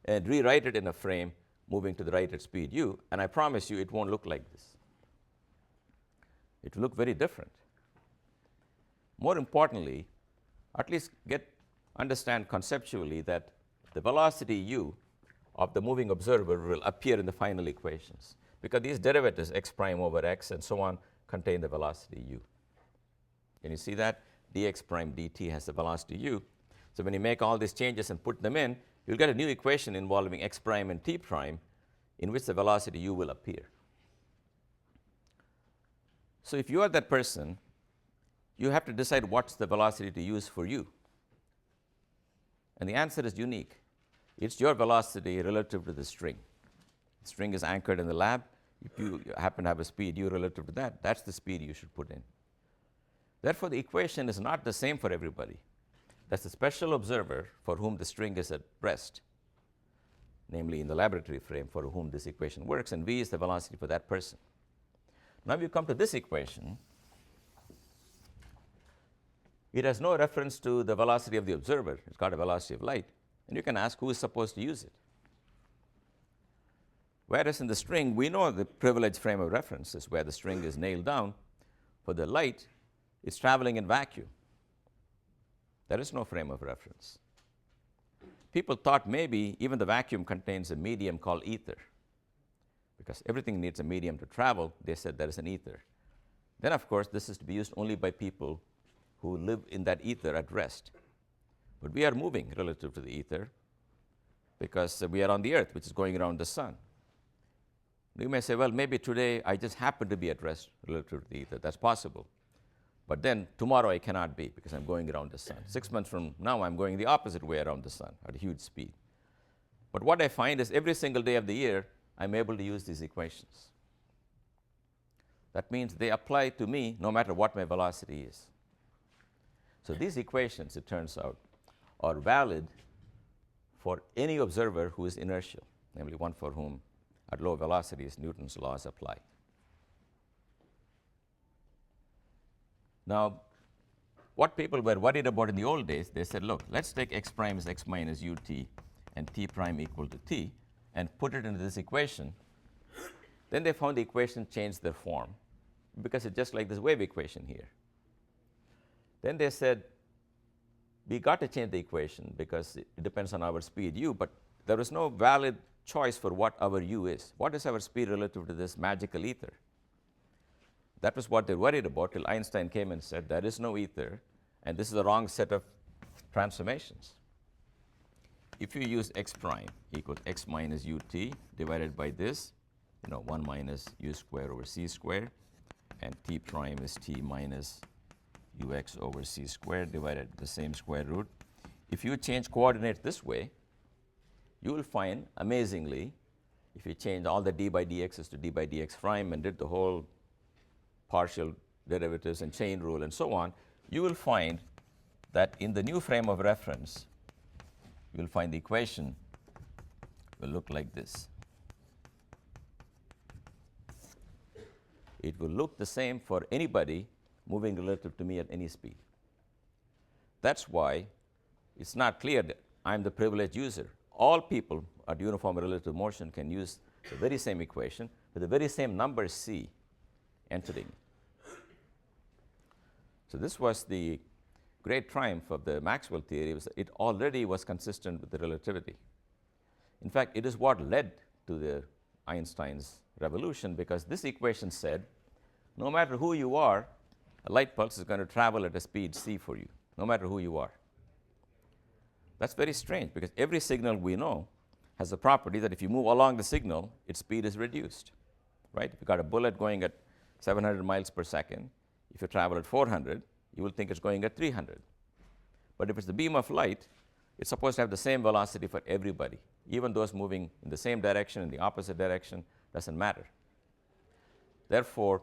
and rewrite it in a frame moving to the right at speed u, and I promise you it won't look like this. It will look very different. More importantly, at least understand conceptually that the velocity u of the moving observer will appear in the final equations, because these derivatives x prime over x and so on contain the velocity u. Can you see that? Dx prime dt has the velocity u. So when you make all these changes and put them in, you'll get a new equation involving x prime and t prime in which the velocity u will appear. So if you are that person, you have to decide what's the velocity to use for you. And the answer is unique. It's your velocity relative to the string. The string is anchored in the lab. If you happen to have a speed u relative to that, that's the speed you should put in. Therefore, the equation is not the same for everybody. That's the special observer for whom the string is at rest, namely in the laboratory frame for whom this equation works, and v is the velocity for that person. Now you come to this equation. It has no reference to the velocity of the observer. It's got a velocity of light. And you can ask who is supposed to use it. Whereas in the string, we know the privileged frame of reference is where the string is nailed down. For the light, it's traveling in vacuum. There is no frame of reference. People thought maybe even the vacuum contains a medium called ether. Because everything needs a medium to travel, they said there is an ether. Then, of course, this is to be used only by people who live in that ether at rest. But we are moving relative to the ether because we are on the earth, which is going around the sun. You may say, well, maybe today I just happen to be at rest relative to the ether. That's possible. But then tomorrow I cannot be because I'm going around the sun. 6 months from now, I'm going the opposite way around the sun at a huge speed. But what I find is every single day of the year, I'm able to use these equations. That means they apply to me no matter what my velocity is. So these equations, it turns out, are valid for any observer who is inertial, namely one for whom at low velocities Newton's laws apply. Now, what people were worried about in the old days, they said, look, let's take x prime as x minus ut and t prime equal to t and put it into this equation. Then they found the equation changed their form because it's just like this wave equation here. Then they said, we got to change the equation because it depends on our speed u, but there is no valid choice for what our u is. What is our speed relative to this magical ether? That was what they worried about till Einstein came and said there is no ether and this is the wrong set of transformations. If you use x prime equals x minus ut divided by this, 1 minus u squared over c squared, and t prime is t minus ux over c squared divided the same square root. If you change coordinates this way, you will find, amazingly, if you change all the d by dx's to d by dx prime and did the whole partial derivatives and chain rule and so on, you will find that in the new frame of reference, you will find the equation will look like this. It will look the same for anybody moving relative to me at any speed. That's why it's not clear that I'm the privileged user. All people at uniform relative motion can use the very same equation with the very same number c entering. So this was the great triumph of the Maxwell theory. It already was consistent with the relativity. In fact, it is what led to the Einstein's revolution, because this equation said no matter who you are, a light pulse is going to travel at a speed c for you, no matter who you are. That's very strange because every signal we know has a property that if you move along the signal, its speed is reduced, right? If you've got a bullet going at 700 miles per second, if you travel at 400, you will think it's going at 300. But if it's the beam of light, it's supposed to have the same velocity for everybody. Even those moving in the same direction, in the opposite direction, doesn't matter. Therefore,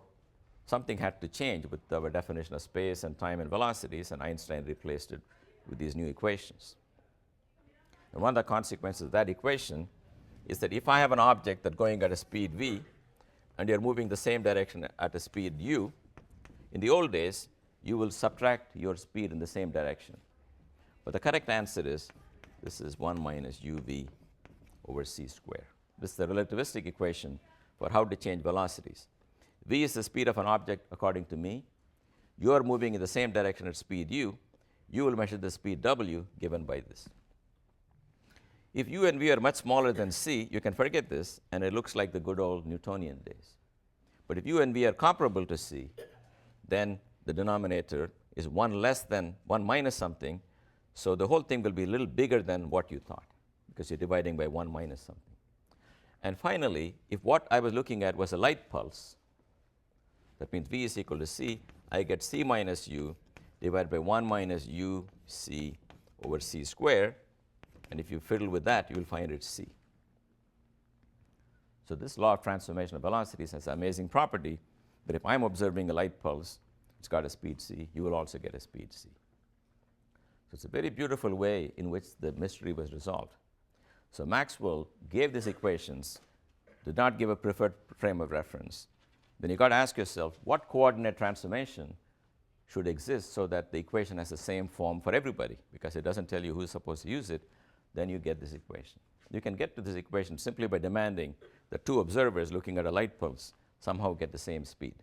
something had to change with our definition of space and time and velocities, and Einstein replaced it with these new equations. And one of the consequences of that equation is that if I have an object that's going at a speed v, and you're moving the same direction at a speed u, in the old days, you will subtract your speed in the same direction. But the correct answer is, this is 1 minus uv over c squared. This is the relativistic equation for how to change velocities. V is the speed of an object according to me. You are moving in the same direction at speed u. You will measure the speed w given by this. If u and v are much smaller than c, you can forget this, and it looks like the good old Newtonian days. But if u and v are comparable to c, then the denominator is 1 less than 1 minus something, so the whole thing will be a little bigger than what you thought, because you're dividing by 1 minus something. And finally, if what I was looking at was a light pulse, that means v is equal to c, I get c minus u divided by 1 minus u c over c squared, and if you fiddle with that, you will find it's c. So this law of transformation of velocities has an amazing property, that if I'm observing a light pulse, it's got a speed c, you will also get a speed c. So it's a very beautiful way in which the mystery was resolved. So Maxwell gave these equations, did not give a preferred frame of reference. Then you got to ask yourself, what coordinate transformation should exist so that the equation has the same form for everybody? Because it doesn't tell you who's supposed to use it. Then you get this equation. You can get to this equation simply by demanding that two observers looking at a light pulse somehow get the same speed.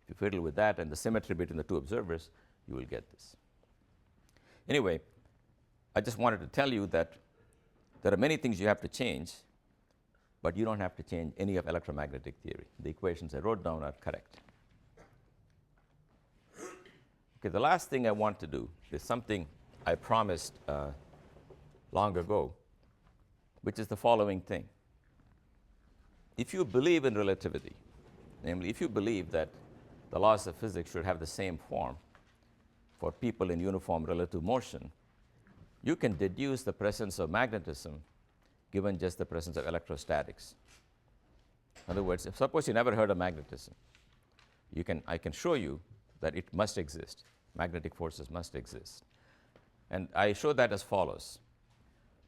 If you fiddle with that and the symmetry between the two observers, you will get this. Anyway, I just wanted to tell you that there are many things you have to change, but you don't have to change any of electromagnetic theory. The equations I wrote down are correct. Okay, the last thing I want to do is something I promised long ago, which is the following thing. If you believe in relativity, namely, if you believe that the laws of physics should have the same form for people in uniform relative motion, you can deduce the presence of magnetism given just the presence of electrostatics. In other words, if suppose you never heard of magnetism, I can show you that it must exist. Magnetic forces must exist. And I show that as follows.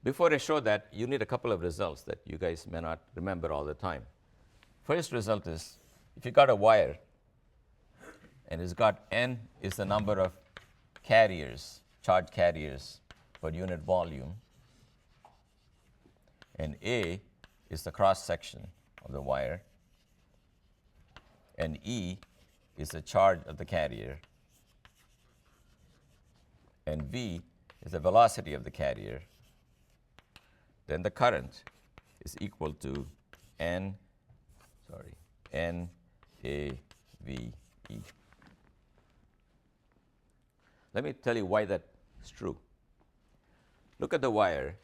Before I show that, you need a couple of results that you guys may not remember all the time. First result is, if you got a wire and it's got n is the number of carriers, charge carriers per unit volume, and A is the cross section of the wire, and E is the charge of the carrier, and V is the velocity of the carrier, then the current is equal to N A V E. Let me tell you why that's true. Look at the wire.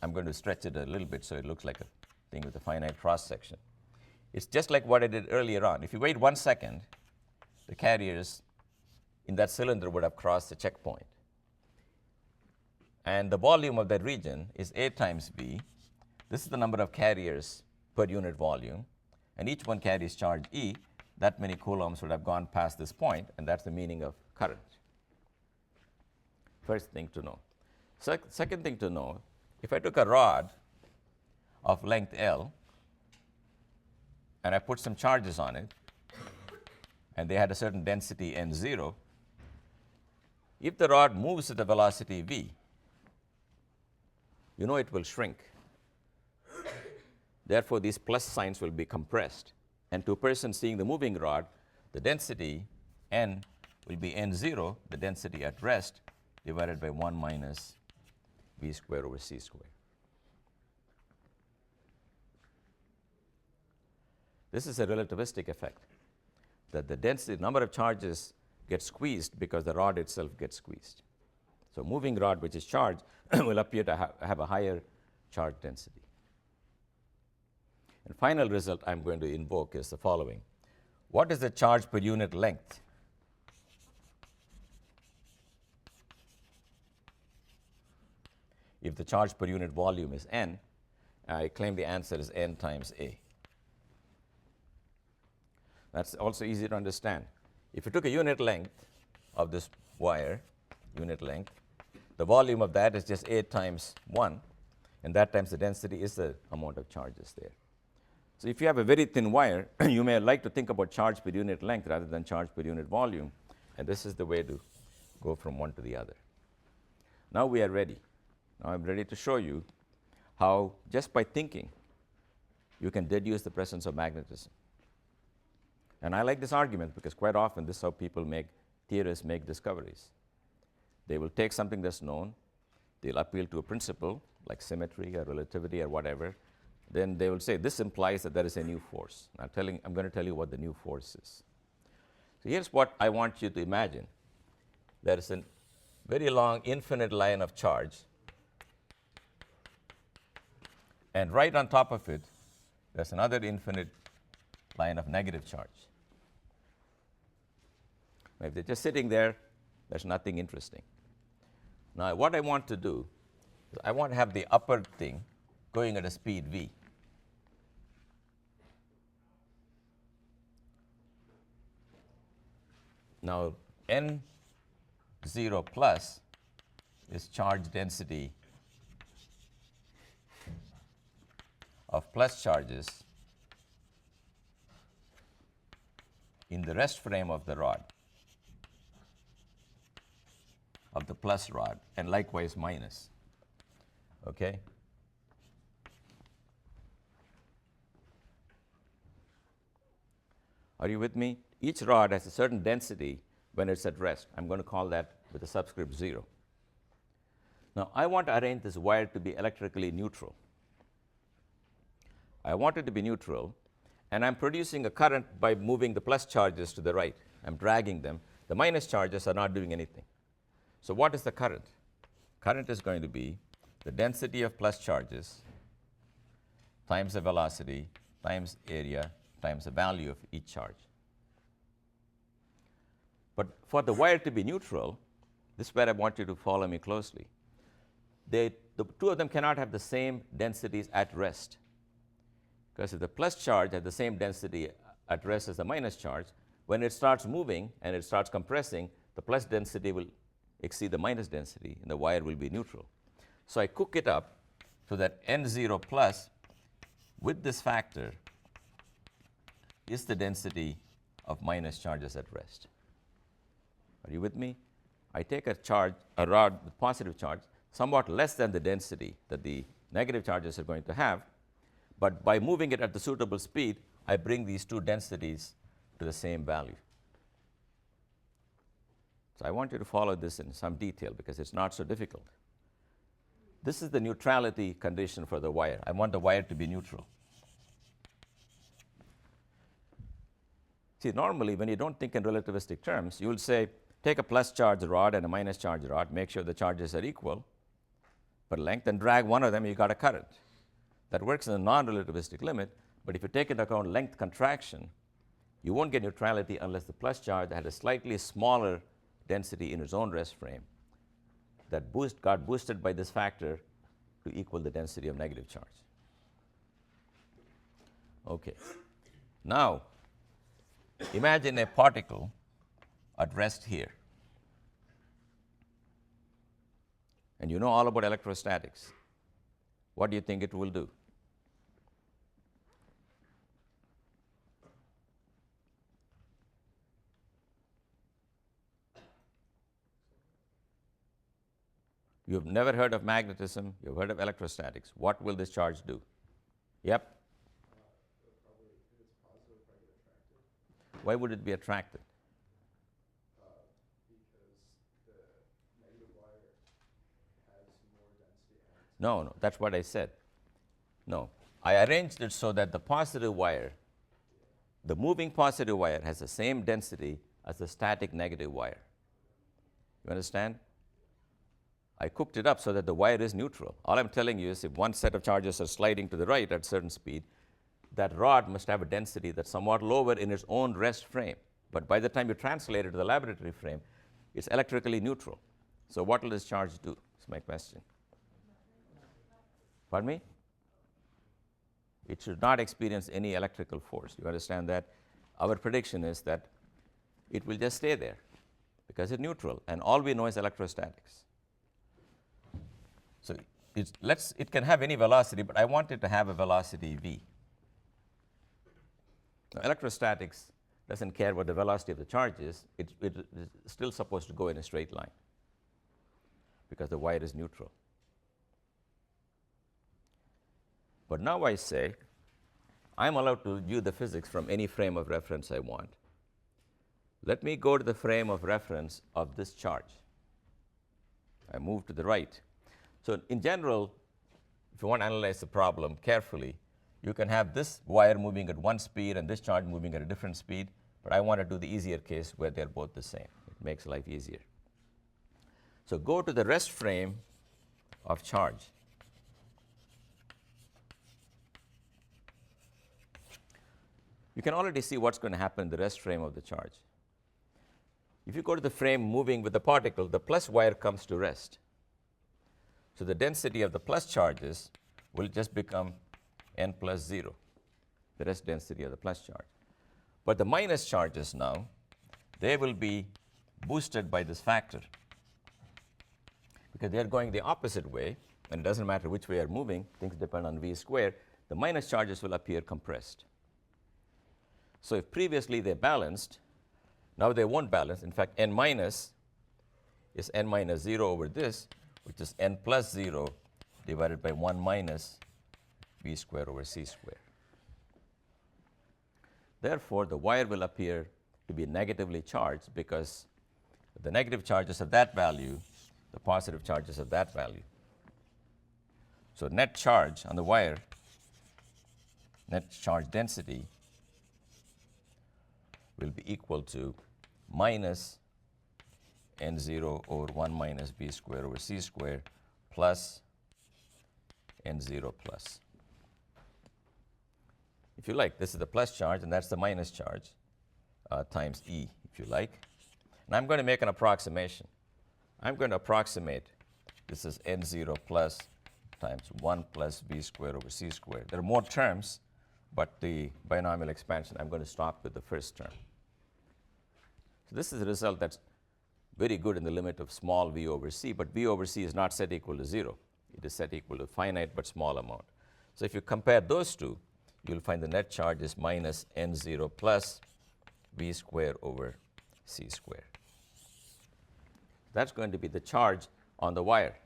I'm going to stretch it a little bit so it looks like a thing with a finite cross section. It's just like what I did earlier on. If you wait 1 second, the carriers in that cylinder would have crossed the checkpoint. And the volume of that region is A times V. This is the number of carriers per unit volume, and each one carries charge E. That many coulombs would have gone past this point, and that's the meaning of current. First thing to know. Second thing to know, if I took a rod of length L and I put some charges on it, and they had a certain density n0, if the rod moves at the velocity v, you know it will shrink. Therefore, these plus signs will be compressed. And to a person seeing the moving rod, the density n will be n0, the density at rest, divided by 1 minus v squared over c squared. This is a relativistic effect, that the density, number of charges gets squeezed because the rod itself gets squeezed. So moving rod which is charged will appear to have a higher charge density. And final result I'm going to invoke is the following. What is the charge per unit length? If the charge per unit volume is n, I claim the answer is n times A. That's also easy to understand. If you took a unit length of this wire, unit length, the volume of that is just A times 1, and that times the density is the amount of charges there. So if you have a very thin wire, you may like to think about charge per unit length rather than charge per unit volume, and this is the way to go from one to the other. Now we are ready. Now I'm ready to show you how, just by thinking, you can deduce the presence of magnetism. And I like this argument because quite often this is how theorists make discoveries. They will take something that's known, they'll appeal to a principle like symmetry or relativity or whatever, then they will say this implies that there is a new force. I'm going to tell you what the new force is. So here's what I want you to imagine. There is a very long infinite line of charge, and right on top of it there's another infinite line of negative charge. If they're just sitting there, there's nothing interesting. Now what I want to do is I want to have the upper thing going at a speed v. Now n0 plus is charge density of plus charges in the rest frame of the rod, of the plus rod, and likewise minus. Okay? Are you with me? Each rod has a certain density when it's at rest. I'm going to call that with a subscript 0. Now I want to arrange this wire to be electrically neutral. I want it to be neutral, and I'm producing a current by moving the plus charges to the right. I'm dragging them. The minus charges are not doing anything. So what is the current? Current is going to be the density of plus charges times the velocity times area times the value of each charge. But for the wire to be neutral, this is where I want you to follow me closely. The two of them cannot have the same densities at rest. Because if the plus charge has the same density at rest as the minus charge, when it starts moving and it starts compressing, the plus density will exceed the minus density, and the wire will be neutral. So I cook it up so that n0 plus with this factor is the density of minus charges at rest. Are you with me? I take a rod with positive charge, somewhat less than the density that the negative charges are going to have, but by moving it at the suitable speed, I bring these two densities to the same value. So I want you to follow this in some detail because it's not so difficult. This is the neutrality condition for the wire. I want the wire to be neutral. See, normally when you don't think in relativistic terms, you will say, take a plus charge rod and a minus charge rod, make sure the charges are equal per length, and drag one of them, you got a current. That works in a non-relativistic limit, but if you take into account length contraction, you won't get neutrality unless the plus charge had a slightly smaller density in its own rest frame that got boosted by this factor to equal the density of negative charge. Okay. Now, imagine a particle at rest here. And you know all about electrostatics. What do you think it will do? You've never heard of magnetism, you've heard of electrostatics. What will this charge do? Yep. Probably, if it's positive, probably get attracted. Why would it be attracted? Because the negative wire has more density. No, that's what I said. No. I arranged it so that the positive wire, the moving positive wire, has the same density as the static negative wire. You understand? I cooked it up so that the wire is neutral. All I'm telling you is if one set of charges are sliding to the right at certain speed, that rod must have a density that's somewhat lower in its own rest frame. But by the time you translate it to the laboratory frame, it's electrically neutral. So what will this charge do? That's my question. Pardon me? It should not experience any electrical force. You understand that? Our prediction is that it will just stay there because it's neutral, and all we know is electrostatics. So it can have any velocity, but I want it to have a velocity v. Now, electrostatics doesn't care what the velocity of the charge is. It is still supposed to go in a straight line because the wire is neutral. But now I say I'm allowed to view the physics from any frame of reference I want. Let me go to the frame of reference of this charge. I move to the right. So in general, if you want to analyze the problem carefully, you can have this wire moving at one speed and this charge moving at a different speed, but I want to do the easier case where they're both the same. It makes life easier. So go to the rest frame of charge. You can already see what's going to happen in the rest frame of the charge. If you go to the frame moving with the particle, the plus wire comes to rest. So the density of the plus charges will just become n plus 0, the rest density of the plus charge. But the minus charges now, they will be boosted by this factor because they're going the opposite way, and it doesn't matter which way you're moving, things depend on v squared. The minus charges will appear compressed. So if previously they balanced, now they won't balance. In fact, n minus is n minus 0 over this, which is n plus 0 divided by 1 minus v squared over c squared. Therefore, the wire will appear to be negatively charged because the negative charges of that value, the positive charges of that value. So net charge on the wire, net charge density, will be equal to minus n0 over 1 minus b squared over c squared plus n0 plus. If you like, this is the plus charge and that's the minus charge times E, if you like. And I'm going to make an approximation. I'm going to approximate this is n0 plus times 1 plus b squared over c squared. There are more terms, but the binomial expansion, I'm going to stop with the first term. So this is a result that's very good in the limit of small v over c, but v over c is not set equal to 0. It is set equal to a finite but small amount. So if you compare those two, you'll find the net charge is minus n0 plus v squared over c squared. That's going to be the charge on the wire.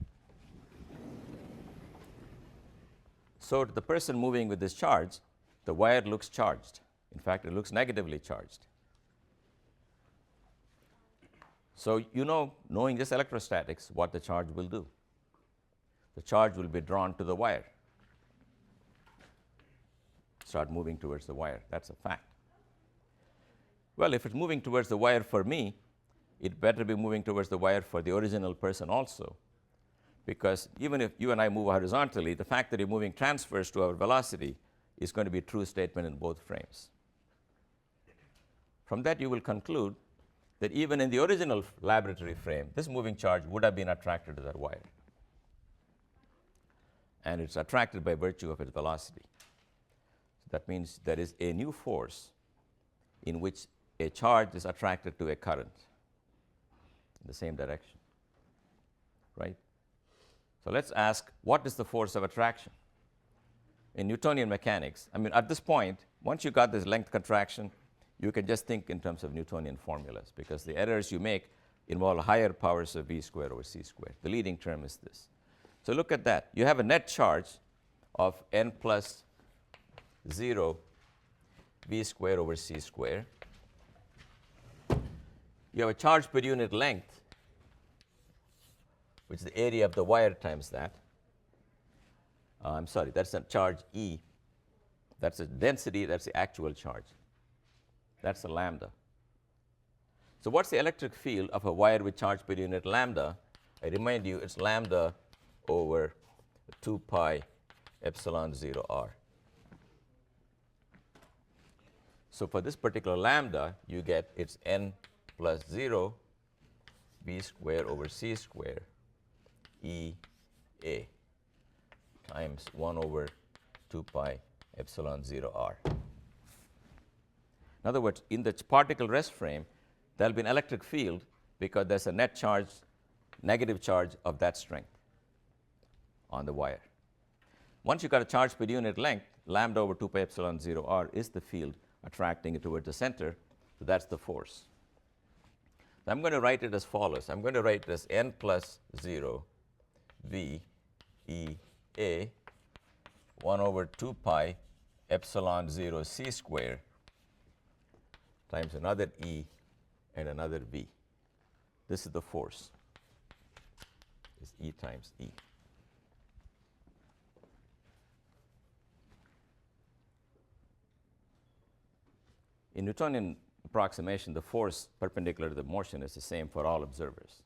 So to the person moving with this charge, the wire looks charged. In fact, it looks negatively charged. So you know, knowing just electrostatics, what the charge will do. The charge will be drawn to the wire. Start moving towards the wire. That's a fact. Well, if it's moving towards the wire for me, it better be moving towards the wire for the original person also. Because even if you and I move horizontally, the fact that you're moving transverse to our velocity is going to be a true statement in both frames. From that, you will conclude that even in the original laboratory frame, this moving charge would have been attracted to that wire. And it's attracted by virtue of its velocity. So that means there is a new force in which a charge is attracted to a current in the same direction, right? So let's ask, what is the force of attraction? In Newtonian mechanics, I mean, at this point, once you got this length contraction, you can just think in terms of Newtonian formulas because the errors you make involve higher powers of v squared over c squared. The leading term is this. So look at that. You have a net charge of n plus 0 v squared over c squared. You have a charge per unit length, which is the area of the wire times that. I'm sorry, that's a charge E. That's a density, that's the actual charge. That's the lambda. So what's the electric field of a wire with charge per unit lambda? I remind you, it's lambda over 2 pi epsilon 0 r. So for this particular lambda, you get it's n plus 0 v squared over c squared E A times 1 over 2 pi epsilon 0 r. In other words, in the particle rest frame, there'll be an electric field because there's a net charge, negative charge of that strength. on the wire. Once you got a charge per unit length, lambda over 2 pi epsilon 0 r is the field attracting it towards the center. So that's the force. So I'm going to write it as follows. I'm going to write it as n plus 0 v e a 1 over 2 pi epsilon 0 c squared times another e and another v. This is the force. Is E times E. In Newtonian approximation, the force perpendicular to the motion is the same for all observers.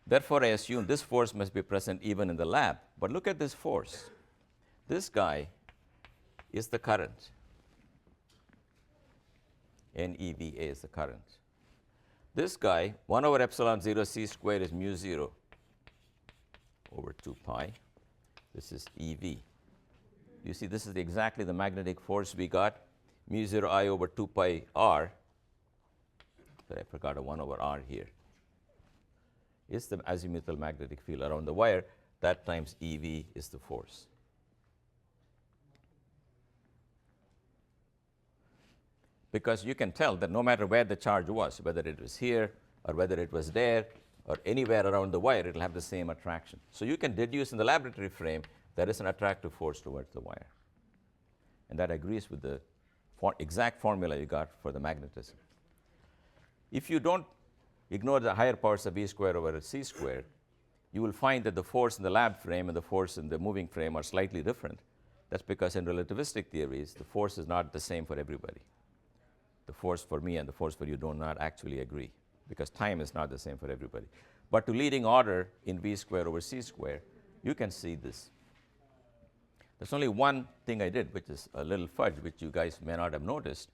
Therefore, I assume this force must be present even in the lab. But look at this force. This guy is the current. NEVA is the current. This guy, 1 over epsilon 0 c squared is mu 0 over 2 pi. This is EV. You see, this is exactly the magnetic force we got, mu 0 I over 2 pi r. But I forgot a 1 over r here. Is the azimuthal magnetic field around the wire. That times EV is the force. Because you can tell that no matter where the charge was, whether it was here or whether it was there or anywhere around the wire, it will have the same attraction. So you can deduce in the laboratory frame there is an attractive force towards the wire. And that agrees with the exact formula you got for the magnetism. If you don't ignore the higher powers of V squared over C squared, you will find that the force in the lab frame and the force in the moving frame are slightly different. That's because in relativistic theories, the force is not the same for everybody. The force for me and the force for you do not actually agree, because time is not the same for everybody. But to leading order in V squared over C squared, you can see this. There's only one thing I did, which is a little fudge, which you guys may not have noticed,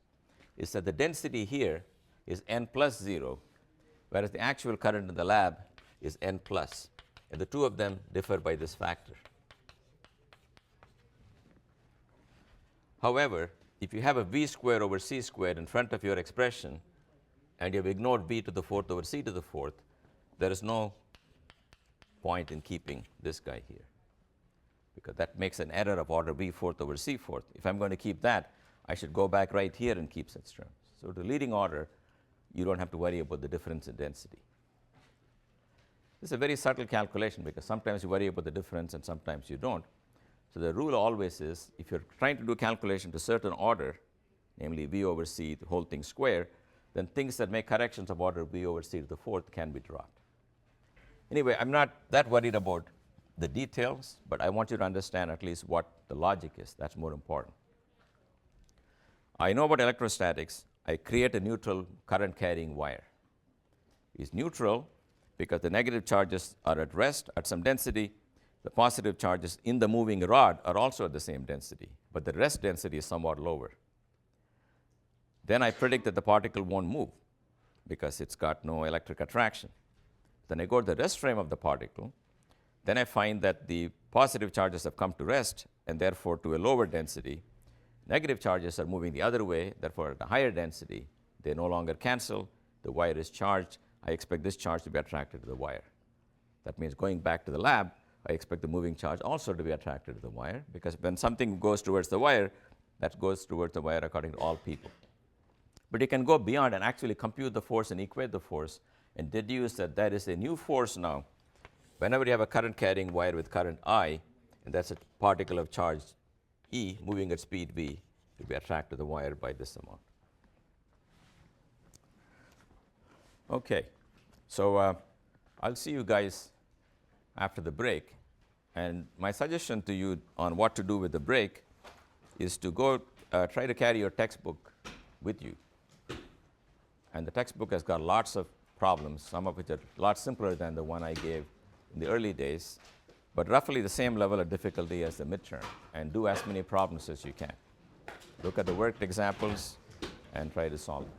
is that the density here is n plus 0, whereas the actual current in the lab is n plus. And the two of them differ by this factor. However, if you have a V squared over C squared in front of your expression, and you have ignored V to the fourth over C to the fourth, there is no point in keeping this guy here, because that makes an error of order V fourth over C fourth. If I'm going to keep that, I should go back right here and keep such terms. So to leading order, you don't have to worry about the difference in density. This is a very subtle calculation, because sometimes you worry about the difference and sometimes you don't. So the rule always is, if you're trying to do a calculation to a certain order, namely V over C, the whole thing square, then things that make corrections of order V over C to the fourth can be dropped. Anyway, I'm not that worried about the details, but I want you to understand at least what the logic is. That's more important. I know about electrostatics. I create a neutral current carrying wire. It's neutral because the negative charges are at rest at some density. The positive charges in the moving rod are also at the same density, but the rest density is somewhat lower. Then I predict that the particle won't move because it's got no electric attraction. Then I go to the rest frame of the particle. Then I find that the positive charges have come to rest, and therefore to a lower density. Negative charges are moving the other way, therefore at a higher density. They no longer cancel. The wire is charged. I expect this charge to be attracted to the wire. That means going back to the lab, I expect the moving charge also to be attracted to the wire, because when something goes towards the wire, that goes towards the wire according to all people. But you can go beyond and actually compute the force and equate the force and deduce that there is a new force now. Whenever you have a current carrying wire with current I, and that's a particle of charge E moving at speed V, it will be attracted to the wire by this amount. Okay, so I'll see you guys after the break. And my suggestion to you on what to do with the break is to go try to carry your textbook with you. And the textbook has got lots of problems, some of which are a lot simpler than the one I gave in the early days, but roughly the same level of difficulty as the midterm. And do as many problems as you can. Look at the worked examples and try to solve them.